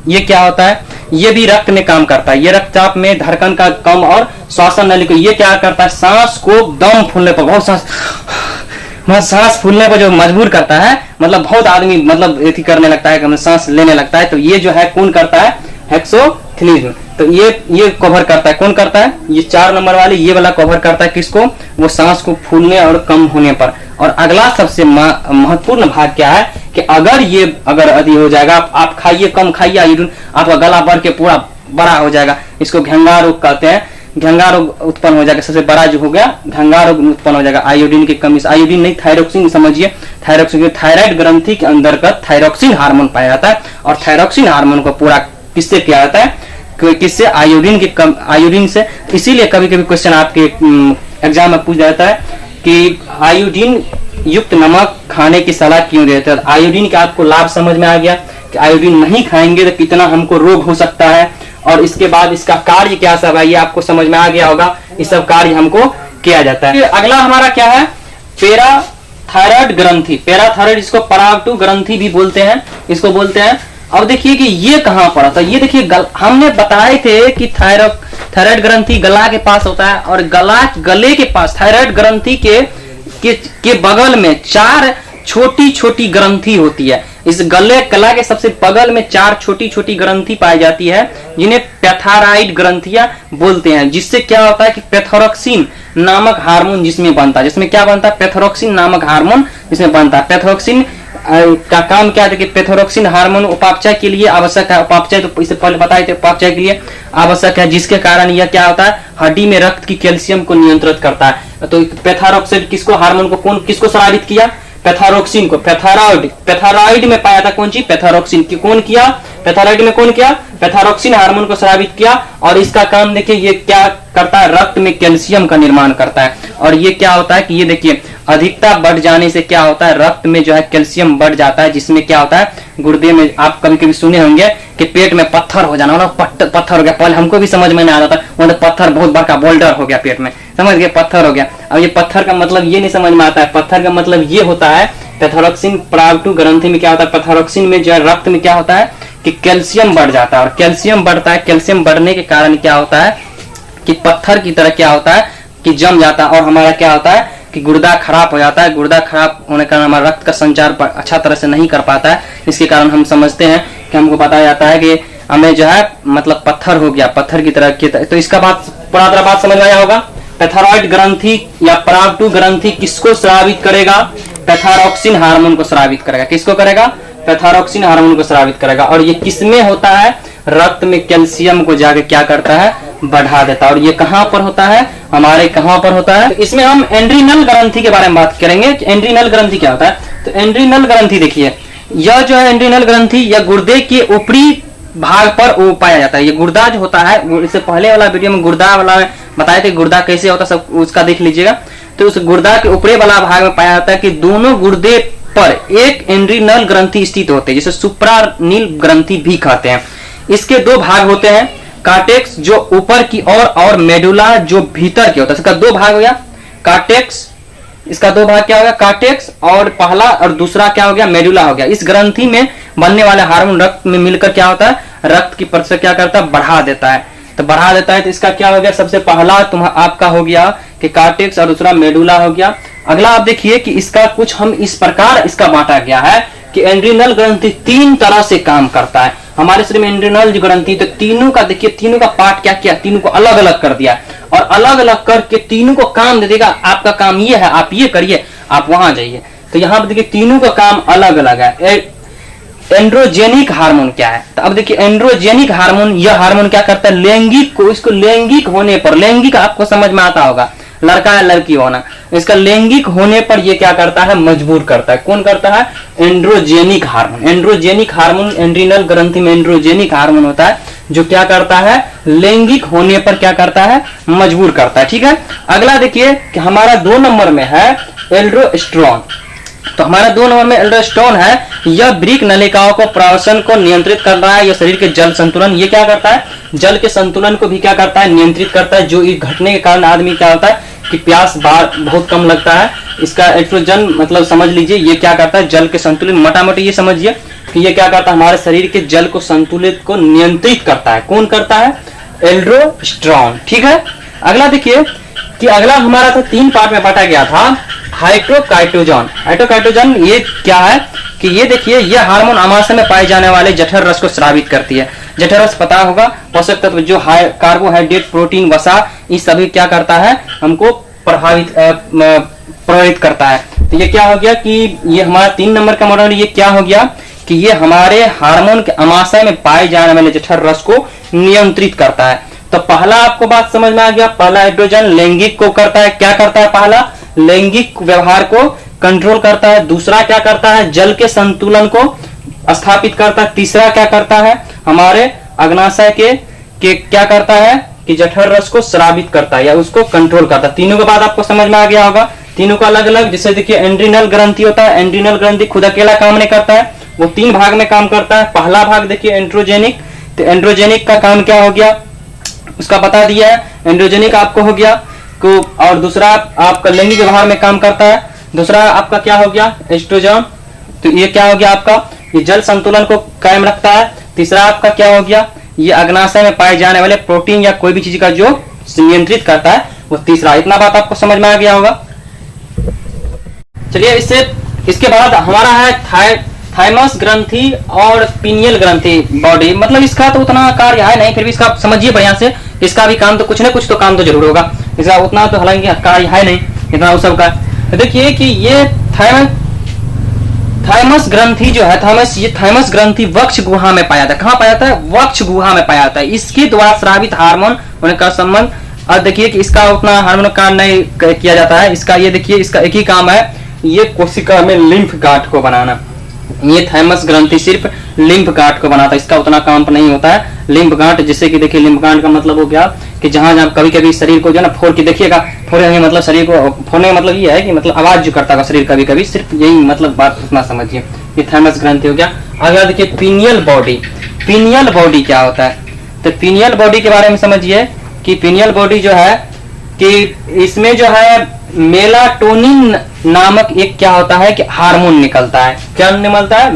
ये क्या होता है? ये भी रक्त में काम करता है। ये रक्तचाप में धड़कन का कम और श्वसन नली को ये क्या करता है? सांस को दम फूलने पर, बहुत सांस फूलने पर जो मजबूर करता है, मतलब बहुत आदमी मतलब एथी करने लगता है, सांस लेने लगता है। तो ये जो है कौन करता है? एक्सोथलिज्म। तो ये कवर करता है, कौन करता है? ये 4 नंबर वाले ये वाला कवर करता है किसको? वो सांस को फूलने और कम होने पर। और अगला सबसे महत्वपूर्ण भाग क्या है कि अगर अधिक हो जाएगा, आप खाइए, कम खाइए आयोडीन, आपका गला बढ़ के पूरा बड़ा हो जाएगा। इसको घेंगा रोग कहते हैं। घेंगा रोग उत्पन्न हो जाएगा, सबसे बड़ा जो हो गया घेंगा रोग उत्पन्न हो जाएगा आयोडीन की कमी से। आयोडीन नहीं, थायरोक्सिन समझिए। थायरोक्सिन, थायराइड ग्रंथि के अंतर्गत थायरोक्सिन हार्मोन पाया जाता है, और थायरोक्सिन हार्मोन को पूरा किससे किया जाता है? किससे? आयोडीन से। इसीलिए कभी कभी क्वेश्चन आपके एग्जाम में पूछ जाता है कि आयोडीन युक्त नमक खाने की सलाह क्यों देते हैं? आयोडीन का आपको लाभ समझ में आ गया कि आयोडीन नहीं खाएंगे तो कितना हमको रोग हो सकता है, और इसके बाद इसका कार्य क्या सब है ये आपको समझ में आ गया होगा। इस सब कार्य हमको किया जाता है। अगला हमारा क्या है? पैराथायरॉयड ग्रंथि। पैराथायरॉयड इसको पराग ग्रंथि भी बोलते हैं, इसको बोलते हैं। अब देखिए कि ये कहां पर आता है? ये देखिए हमने बताए थे कि थायराइड ग्रंथि गला के पास होता है, और गले के पास थायराइड ग्रंथि के बगल में 4 छोटी छोटी ग्रंथि होती है। इस गला के सबसे बगल में 4 छोटी छोटी ग्रंथि पाई जाती है, जिन्हें पैथाराइड ग्रंथियां बोलते हैं। जिससे क्या होता है कि पैथोरॉक्सिन नामक हार्मोन जिसमें बनता है, जिसमें क्या बनता है? पैथोरॉक्सिन नामक हार्मोन जिसमें बनता है। पैथोरॉक्सिन का काम क्या है कि पैथोरॉक्सिन हार्मोन उपापचय के लिए आवश्यक है। उपापचय तो इससे पहले बताए थे, उपापचय के लिए आवश्यक है, जिसके कारण यह क्या होता है? हड्डी में रक्त की कैल्शियम को नियंत्रित करता है। तो पैथोरॉक्सिन किसको हार्मोन को किसको स्रावित किया? पैथोरॉक्सिन को। पैथाराइड में पाया था कौन सी? पैथोरॉक्सिन की। कौन किया? पैथाराइड में कौन किया? पैथोरॉक्सिन हार्मोन को स्रावित किया। और इसका काम देखिए ये क्या करता है? रक्त में कैल्शियम का निर्माण करता है। और ये क्या होता है कि ये देखिए अधिकता बढ़ जाने से क्या होता है? रक्त में जो है कैल्शियम बढ़ जाता है, जिसमें क्या होता है? गुर्दे में आप कभी कभी सुने होंगे कि पेट में पत्थर हो जाना, पत्थर हो गया। पहले हमको भी समझ में नहीं आता था, मतलब पत्थर बहुत बड़ा बोल्डर हो गया पेट में, समझ गए? पत्थर हो गया। अब ये पत्थर का मतलब ये नहीं समझ में आता है। पत्थर का मतलब ये होता है पैथोरॉक्सिन पराग ग्रंथि में क्या होता है? पैथोरॉक्सिन में जो है रक्त में क्या होता है कि कैल्शियम बढ़ जाता है, और कैल्शियम बढ़ता है। कैल्शियम बढ़ने के कारण क्या होता है कि पत्थर की तरह क्या होता है कि जम जाता है, और हमारा क्या होता है? कि गुर्दा खराब हो जाता है। गुर्दा खराब होने के कारण हमारा रक्त का संचार अच्छा तरह से नहीं कर पाता है। इसके कारण हम समझते हैं कि हमको बताया जाता है कि हमें जो है मतलब पत्थर हो गया, पत्थर की तरह की। तो इसका पूरा तरह बात समझ में आया होगा। पैथायरॉइड ग्रंथि या पराग ग्रंथि किसको स्रावित करेगा? पैथायरॉक्सिन हार्मोन को स्रावित करेगा। किसको करेगा? पैथायरॉक्सिन हार्मोन को स्रावित करेगा। और ये किसमें होता है? रक्त में कैल्शियम को जाके क्या करता है? बढ़ा देता है। और ये कहां पर होता है? हमारे कहां पर होता है? तो इसमें हम एंड्रीनल ग्रंथि के बारे में बात करेंगे। एंड्रीनल ग्रंथि क्या होता है? तो एंड्रीनल ग्रंथि देखिए, यह जो है एंड्रीनल ग्रंथि यह गुर्दे के ऊपरी भाग पर वो पाया जाता है। ये गुर्दा जो होता है, इससे पहले वाला वीडियो में गुर्दा वाला बताया था गुर्दा कैसे होता है, सब उसका देख लीजिएगा। तो उस गुर्दा के ऊपरी वाला भाग में पाया जाता है कि दोनों गुर्दे पर एक एंड्रीनल ग्रंथि स्थित होते हैं, जिसे सुप्रानील ग्रंथि भी कहते हैं। इसके दो भाग होते हैं, कार्टेक्स जो ऊपर की ओर और मेडुला जो भीतर की होता है। इसका दो भाग हो गया कार्टेक्स, इसका दो भाग क्या हो गया? कार्टेक्स और पहला, और दूसरा क्या हो गया? मेडुला हो गया। इस ग्रंथि में बनने वाले हार्मोन रक्त में मिलकर क्या होता है? रक्त की प्रतिशत क्या करता है? बढ़ा देता है। तो बढ़ा देता है तो इसका क्या हो गया? सबसे पहला आपका हो गया कि कार्टेक्स और दूसरा मेडुला हो गया। अगला आप देखिए कि इसका कुछ हम इस प्रकार इसका बांटा गया है कि एंड्रीनल ग्रंथि 3 तरह से काम करता है हमारे शरीर में। एंड्रीनल ग्रंथि तो तीनों का देखिए, तीनों का पार्ट क्या किया? तीनों को अलग अलग कर दिया और अलग अलग करके तीनों को काम दे देगा। आपका काम ये है, आप ये करिए, आप वहां जाइए। तो यहाँ पर देखिए तीनों का काम अलग अलग है। एंड्रोजेनिक हार्मोन क्या है? तो अब देखिए एंड्रोजेनिक हार्मोन, यह हार्मोन क्या करता है? लैंगिक को, इसको लैंगिक होने पर, लैंगिक आपको समझ में आता होगा, लड़का या लड़की होना, इसका लैंगिक होने पर ये क्या करता है? मजबूर करता है। कौन करता है? Androgenic hormone. एंड्रोजेनिक हार्मोन एंड्रीनल ग्रंथि में एंड्रोजेनिक हार्मोन होता है जो क्या करता है? लैंगिक होने पर क्या करता है? मजबूर करता है। ठीक है। अगला देखिए कि हमारा 2 नंबर में है एल्डोस्टेरोन। तो हमारा 2 नंबर में एल्डोस्टेरोन है। यह ब्रीक नलिकाओं को प्रवासन को नियंत्रित कर रहा है। यह शरीर के जल संतुलन, ये क्या करता है? जल के संतुलन को भी क्या करता है? नियंत्रित करता है। जो इस घटने के कारण आदमी क्या होता है कि प्यास बहुत कम लगता है। इसका एस्ट्रोजन मतलब समझ लीजिए ये क्या करता है? जल के संतुलन, मोटा मोटी ये समझिए कि ये क्या करता है? हमारे शरीर के जल को संतुलित को नियंत्रित करता है। कौन करता है? एल्डोस्टेरोन। ठीक है। अगला देखिए कि अगला हमारा था 3 पार्ट में बांटा गया था, हाइड्रोकाइटोजन। हाइड्रोकाइटोजन ये क्या है कि ये देखिए ये हार्मोन आमाशय में पाए जाने वाले जठर रस को स्रावित करती है। जठर रस पता होगा, पोषक तत्व जो कार्बोहाइड्रेट, प्रोटीन, वसा, ये सभी क्या करता है? हमको प्रभावित करता है। तो ये क्या हो गया कि ये हमारा 3 नंबर का मॉडल, ये क्या हो गया कि ये हमारे हार्मोन के आमाशय में पाए जाने वाले जठर रस को नियंत्रित करता है। तो पहला आपको बात समझ में आ गया, पहला हाइड्रोजन लैंगिक को करता है। क्या करता है? पहला लैंगिक व्यवहार को कंट्रोल करता है। दूसरा क्या करता है? जल के संतुलन को स्थापित करता है। तीसरा क्या करता है? हमारे अग्नाशय के क्या करता है कि जठर रस को स्रावित करता है या उसको कंट्रोल करता है। तीनों के बाद आपको समझ में आ गया होगा, तीनों का अलग अलग। जैसे देखिए एंड्रीनल ग्रंथि होता है, एंड्रीनल ग्रंथि खुद अकेला काम नहीं करता है, वो 3 भाग में काम करता है। पहला भाग देखिए एंड्रोजेनिक, तो एंड्रोजेनिक का काम क्या हो गया उसका बता दिया है। एंड्रोजेनिक आपको हो गया को, और दूसरा आपका लैंगिक व्यवहार में काम करता है। दूसरा आपका क्या हो गया? एस्ट्रोजन। तो ये क्या हो गया आपका? ये जल संतुलन को कायम रखता है। तीसरा आपका क्या हो गया? ये अग्नाशय में पाए जाने वाले प्रोटीन या कोई भी चीज का जो नियंत्रित करता है, वो तीसरा। इतना बात आपको समझ में आ गया होगा। चलिए इसके बाद हमारा है थाइमस ग्रंथि और पिनियल ग्रंथि बॉडी। मतलब इसका तो उतना कार्य है नहीं, फिर भी इसका समझिए बढ़िया से। इसका भी काम तो कुछ न कुछ तो काम तो जरूर होगा। इसका उतना तो हालांकि कार्य है नहीं इतना उस सबका। तो देखिए कि ये थाइमस ग्रंथि जो है, ये थाइमस ग्रंथि वक्ष गुहा में पाया जाता है। कहाँ पाया जाता है? वक्ष गुहा में पाया जाता है। इसके द्वारा स्रावित हार्मोन होने का संबंध, अब देखिए कि इसका उतना हार्मोन काम नहीं किया जाता है। इसका ये देखिए, इसका एक ही काम है, ये कोशिका में लिम्फ गांठ को बनाना। ये थाइमस ग्रंथि सिर्फ लिम्फ गांठ को बनाता है, इसका उतना काम नहीं होता है। लिम्फ गांठ, जैसे कि देखिए लिम्फ गांठ का मतलब हो गया कि जहां जहां कभी कभी शरीर को जो ना फोड़ के देखिएगा, फोड़े मतलब शरीर को फोड़ने का मतलब ये है कि मतलब आवाज जो करता है शरीर कभी कभी, सिर्फ यही मतलब बात उतना समझिए। ये थाइमस ग्रंथि हो गया। अगला देखिए पिनियल बॉडी। पिनियल बॉडी क्या होता है? तो पिनियल बॉडी के बारे में समझिए कि पिनियल बॉडी जो है कि इसमें जो है मेलाटोनिन नामक एक क्या होता है कि हार्मोन निकलता है। क्या निकलता है?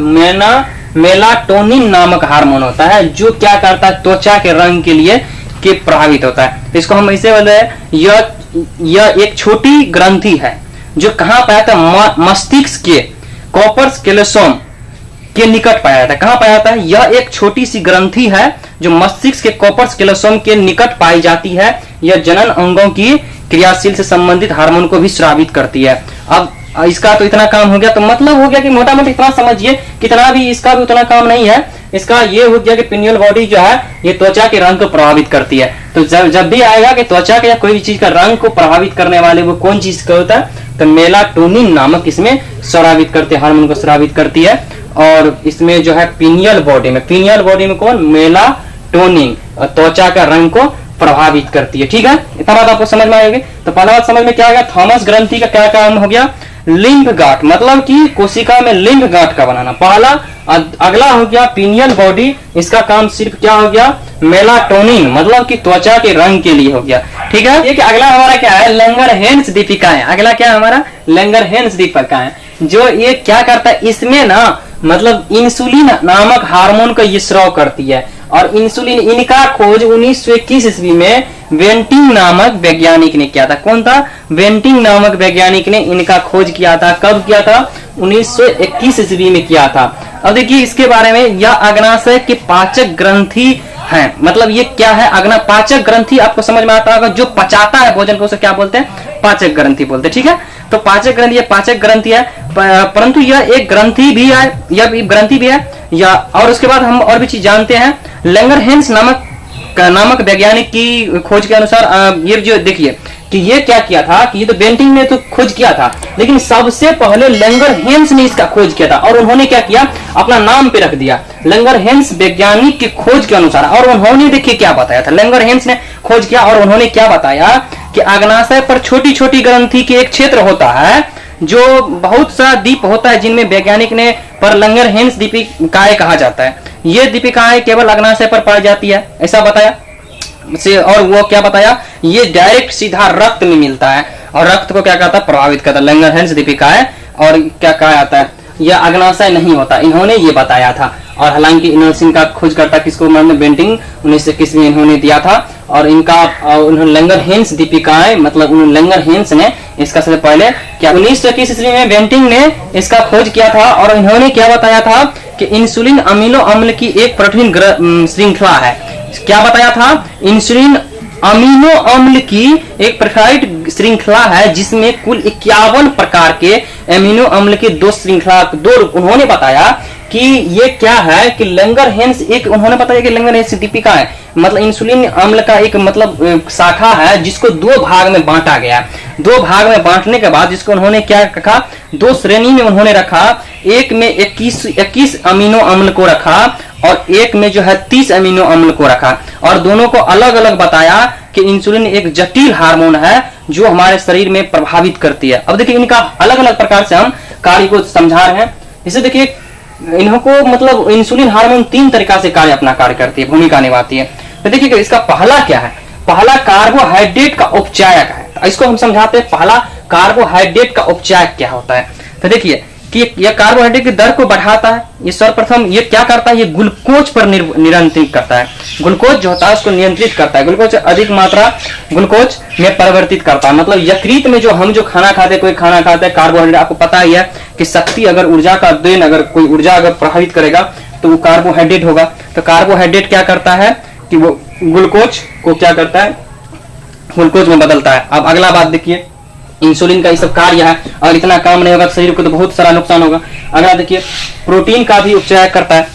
मेलाटोनिन नामक हार्मोन होता है जो क्या करता है? त्वचा के रंग के लिए प्रभावित होता है। इसको हम ऐसे बोलते हैं यह एक छोटी ग्रंथि है जो कहाँ पाया था, मस्तिष्क के कॉर्पस कैलोसम के निकट पाया जाता है। कहाँ पाया जाता है, यह एक छोटी सी ग्रंथि है जो मस्तिष्क के कॉर्पस कैलोसम के निकट पाई जाती है। यह जनन अंगों की क्रियाशील से संबंधित हार्मोन को भी स्रावित करती है। अब इसका तो इतना काम हो गया, तो मतलब हो गया कि मोटा मोटी इतना समझिए, कितना भी इसका भी उतना काम नहीं है। इसका ये हो गया कि पिनियल बॉडी जो है ये त्वचा के रंग को प्रभावित करती है। तो जब भी आएगा कि त्वचा के या कोई भी चीज का रंग को प्रभावित करने वाले वो कौन चीज का होता है, तो मेलाटोनिन नामक इसमें स्रावित करते हार्मोन को स्रावित करती है। और इसमें जो है पिनियल बॉडी में कौन, मेलाटोनिन त्वचा का रंग को प्रभावित करती है। ठीक है, इतना बात आपको समझ में आएगी। तो पहला बात समझ में क्या आ गया, थॉमस ग्रंथि का क्या काम हो गया, लिंफ गांठ, मतलब कि कोशिका में लिंफ गांठ का बनाना पहला। अगला हो गया पिनियल बॉडी, इसका काम सिर्फ क्या हो गया, मेलाटोनिन, मतलब कि त्वचा के रंग के लिए हो गया। ठीक है, ये अगला हमारा क्या है, लंगरहैंस दीपिकाएं। अगला क्या है हमारा, लंगरहैंस दीपिकाएं, जो ये क्या करता है, इसमें ना मतलब इंसुलिन नामक हार्मोन का ये स्राव करती है। और इंसुलिन, इनका खोज 1921 ईस्वी में वेंटिंग नामक वैज्ञानिक ने किया था। कौन था, वेंटिंग नामक वैज्ञानिक ने इनका खोज किया था। कब किया था, 1921 ईस्वी में किया था। अब देखिए इसके बारे में, यह अग्नाशय की पाचक ग्रंथि है। मतलब ये क्या है, अग्ना पाचक ग्रंथि आपको समझ में आता होगा, जो पचाता है भोजन को, उसे क्या बोलते हैं, पाचक ग्रंथि बोलते हैं। ठीक है, तो पाचक ग्रंथि, ये पाचक ग्रंथि है, परंतु यह एक ग्रंथि भी है, यह ग्रंथि भी है या। और उसके बाद हम और भी चीज जानते हैं, लंगरहैंस नामक वैज्ञानिक की खोज के अनुसार ये जो देखिए कि ये क्या किया था, कि ये तो बेंटिंग ने तो खोज किया था, लेकिन सबसे पहले लंगरहैंस ने इसका खोज किया था। और उन्होंने क्या किया, अपना नाम पे रख दिया लंगरहैंस वैज्ञानिक की खोज के अनुसार। और उन्होंने देखिए क्या बताया था, लंगरहैंस ने खोज किया और उन्होंने क्या बताया कि अग्नाशय पर छोटी छोटी ग्रंथि के एक क्षेत्र होता है जो बहुत सा दीप होता है, जिनमें वैज्ञानिक ने पर लंगरहैंस दीपिकाएं कहा जाता है। ये दीपिकाएं केवल अग्नाशय पर पाई जाती है, ऐसा बताया से। और वो क्या बताया, ये डायरेक्ट सीधा रक्त में मिलता है और रक्त को क्या कहता है, प्रभावित करता है, लंगरहैंस दीपिकाएं। और क्या कहा जाता है, यह अग्नाशय नहीं होता, इन्होंने ये बताया था। और हालांकि इनका खोजकर्ता किसको, मतलब बेंटिंग 1921 में इन्होंने दिया था। और इनका उन्होंने लंगरहैंस दीपिकाएं, मतलब उन्होंने लंगरहैंस ने इसका सबसे पहले क्या 1921 ईस्वी में बेंटिंग ने इसका खोज किया था। और इन्होंने क्या बताया था कि इंसुलिन अमीनो अम्ल की एक प्रोटीन श्रृंखला है। क्या बताया था, इंसुलिन अमीनो अम्ल की एक प्रोटीन श्रृंखला है जिसमें कुल 51 प्रकार के अमीनो अम्ल की दो श्रृंखला, दो उन्होंने बताया कि ये क्या है कि लंगरहैंस एक, उन्होंने बताया कि लंगरहैंस दीपिका है, मतलब इंसुलिन अम्ल का एक मतलब शाखा है जिसको दो भाग में बांटा गया। दो भाग में बांटने के बाद जिसको उन्होंने क्या रखा, दो श्रेणी में उन्होंने रखा। एक में 21 अमीनो अम्ल को रखा और एक में जो है 30 अमीनो अम्ल को रखा। और दोनों को अलग अलग बताया कि इंसुलिन एक जटिल हार्मोन है जो हमारे शरीर में प्रभावित करती है। अब देखिए इनका अलग अलग प्रकार से हम कार्य को समझा रहे हैं। जैसे देखिए इनको मतलब इंसुलिन हार्मोन 3 तरीका से कार्य अपना कार्य करती है, भूमिका निभाती है। तो देखिए इसका पहला क्या है, पहला कार्बोहाइड्रेट का उपचायक है। इसको हम समझाते हैं, पहला कार्बोहाइड्रेट का उपचायक क्या होता है। तो देखिए कि यह कार्बोहाइड्रेट की दर को बढ़ाता है। ये सर्वप्रथम ये क्या करता है, ये ग्लूकोज पर नियंत्रित करता है। ग्लूकोज जो होता है उसको नियंत्रित करता है, ग्लूकोज अधिक मात्रा ग्लूकोज में परिवर्तित करता है। मतलब यकृत में जो हम जो खाना खाते हैं, कोई खाना खाता है, कार्बोहाइड्रेट आपको पता ही है कि शक्ति अगर ऊर्जा का देन, अगर कोई ऊर्जा अगर प्रभावित करेगा तो वो कार्बोहाइड्रेट होगा। तो कार्बोहाइड्रेट क्या करता है कि वो ग्लूकोज को क्या करता है, ग्लूकोज में बदलता है। अब अगला बात देखिए, इंसुलिन का ये सब कार्य है और इतना काम नहीं होगा तो शरीर को तो बहुत सारा नुकसान होगा। अगला देखिए, प्रोटीन का भी उपचार करता है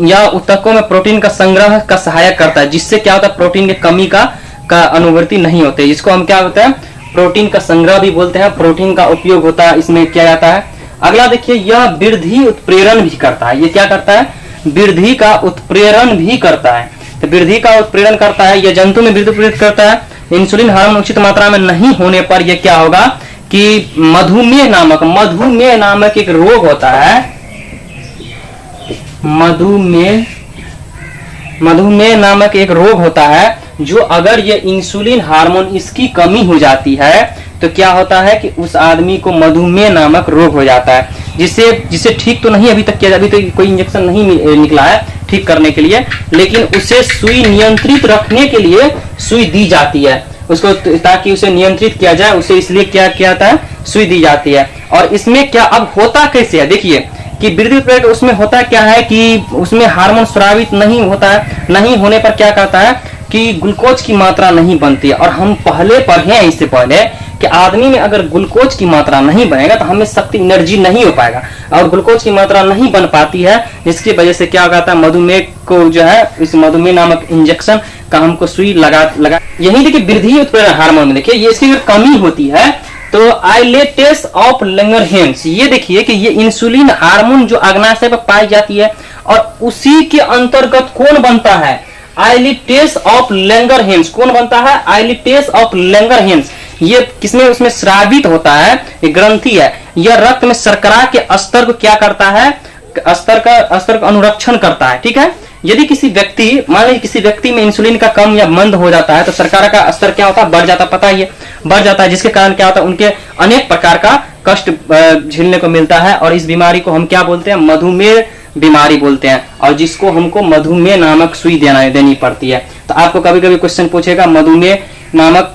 या ऊतकों में प्रोटीन का संग्रह का सहायक करता है, जिससे क्या होता है, प्रोटीन की कमी का अनुवर्ती नहीं होते, जिसको हम क्या होता है, प्रोटीन का संग्रह भी बोलते हैं। प्रोटीन का उपयोग होता है, इसमें किया जाता है। अगला देखिए, यह वृद्धि उत्प्रेरण भी करता है। ये क्या करता है, वृद्धि का उत्प्रेरण भी करता है। तो वृद्धि का उत्प्रेरण करता है, यह जंतु में वृद्धि उत्प्रेरित करता है। इंसुलिन हार्मोन उचित मात्रा में नहीं होने पर यह क्या होगा कि मधुमेह नामक एक रोग होता है। मधुमेह नामक एक रोग होता है, जो अगर ये इंसुलिन हार्मोन इसकी कमी हो जाती है तो क्या होता है कि उस आदमी को मधुमेह नामक रोग हो जाता है, जिसे ठीक तो नहीं अभी तक किया, अभी तो कोई इंजेक्शन नहीं निकला है ठीक करने के लिए, लेकिन उसे सुई नियंत्रित रखने के लिए सुई दी जाती है उसको, ताकि उसे नियंत्रित किया जाए। उसे इसलिए क्या किया जाता है, सुई दी जाती है। और इसमें क्या अब होता कैसे है, देखिए कि वृद्धि उत्प्रेरक उसमें होता क्या है कि उसमें हार्मोन स्रावित नहीं होता है, नहीं होने पर क्या कहता है कि ग्लूकोज की मात्रा नहीं बनती है। और हम पहले पढ़े हैं इससे पहले कि आदमी में अगर ग्लूकोज की मात्रा नहीं बनेगा तो हमें शक्ति एनर्जी नहीं हो पाएगा, और ग्लूकोज की मात्रा नहीं बन पाती है, जिसकी वजह से क्या कहता है मधुमेह को जो है इस मधुमेह नामक इंजेक्शन का हमको सुई लगा यही देखिए वृद्धि उत्प्रेरक हार्मोन में देखिए ये इसकी अगर कमी होती है तो आइलेटेस ऑफ लैंगरहैंस, ये देखिए कि ये इंसुलिन हार्मोन जो अग्नाशय पर पाई जाती है और उसी के अंतर्गत कौन बनता है, आइलेटेस ऑफ लैंगरहैंस कौन बनता है, आइलेटेस ऑफ लैंगरहैंस। ये किसमें उसमें स्रावित होता है, ये ग्रंथि है, यह रक्त में शर्करा के स्तर को क्या करता है, स्तर का अनुरक्षण करता है। ठीक है, यदि किसी व्यक्ति मान लीजिए किसी व्यक्ति में इंसुलिन का कम या मंद हो जाता है तो शर्करा का स्तर क्या होता है, बढ़ जाता है, पता ही है, बढ़ जाता है, जिसके कारण क्या होता है उनके अनेक प्रकार का कष्ट झेलने को मिलता है। और इस बीमारी को हम क्या बोलते हैं, मधुमेह बीमारी बोलते हैं, और जिसको हमको मधुमेह नामक सुई देनी पड़ती है। तो आपको कभी कभी क्वेश्चन पूछेगा मधुमेह नामक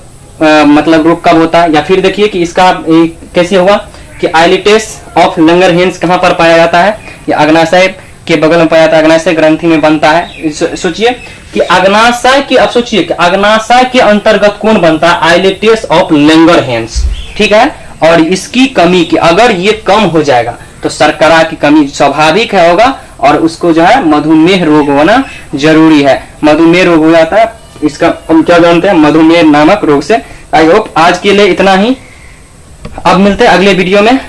मतलब रोग कब होता है, या फिर देखिए कि इसका कैसे होगा कि आइलेटेस ऑफ लैंगरहैंस कहां पर पाया जाता है, ये अग्नाशय के बगल में पाया जाता है, अग्नाशय ग्रंथि में बनता है। सोचिए कि अग्नाशय के, अब सोचिए कि अग्नाशय के अंतर्गत कौन बनता है, आइलेटेस ऑफ लैंगरहैंस। ठीक है, और इसकी कमी की अगर ये कम हो जाएगा तो शर्करा की कमी स्वाभाविक है होगा, और उसको जो है मधुमेह रोग होना जरूरी है, मधुमेह रोग हो जाता है। इसका हम क्या जानते हैं, मधुमेह नामक रोग से। आई होप आज के लिए इतना ही, अब मिलते हैं अगले वीडियो में।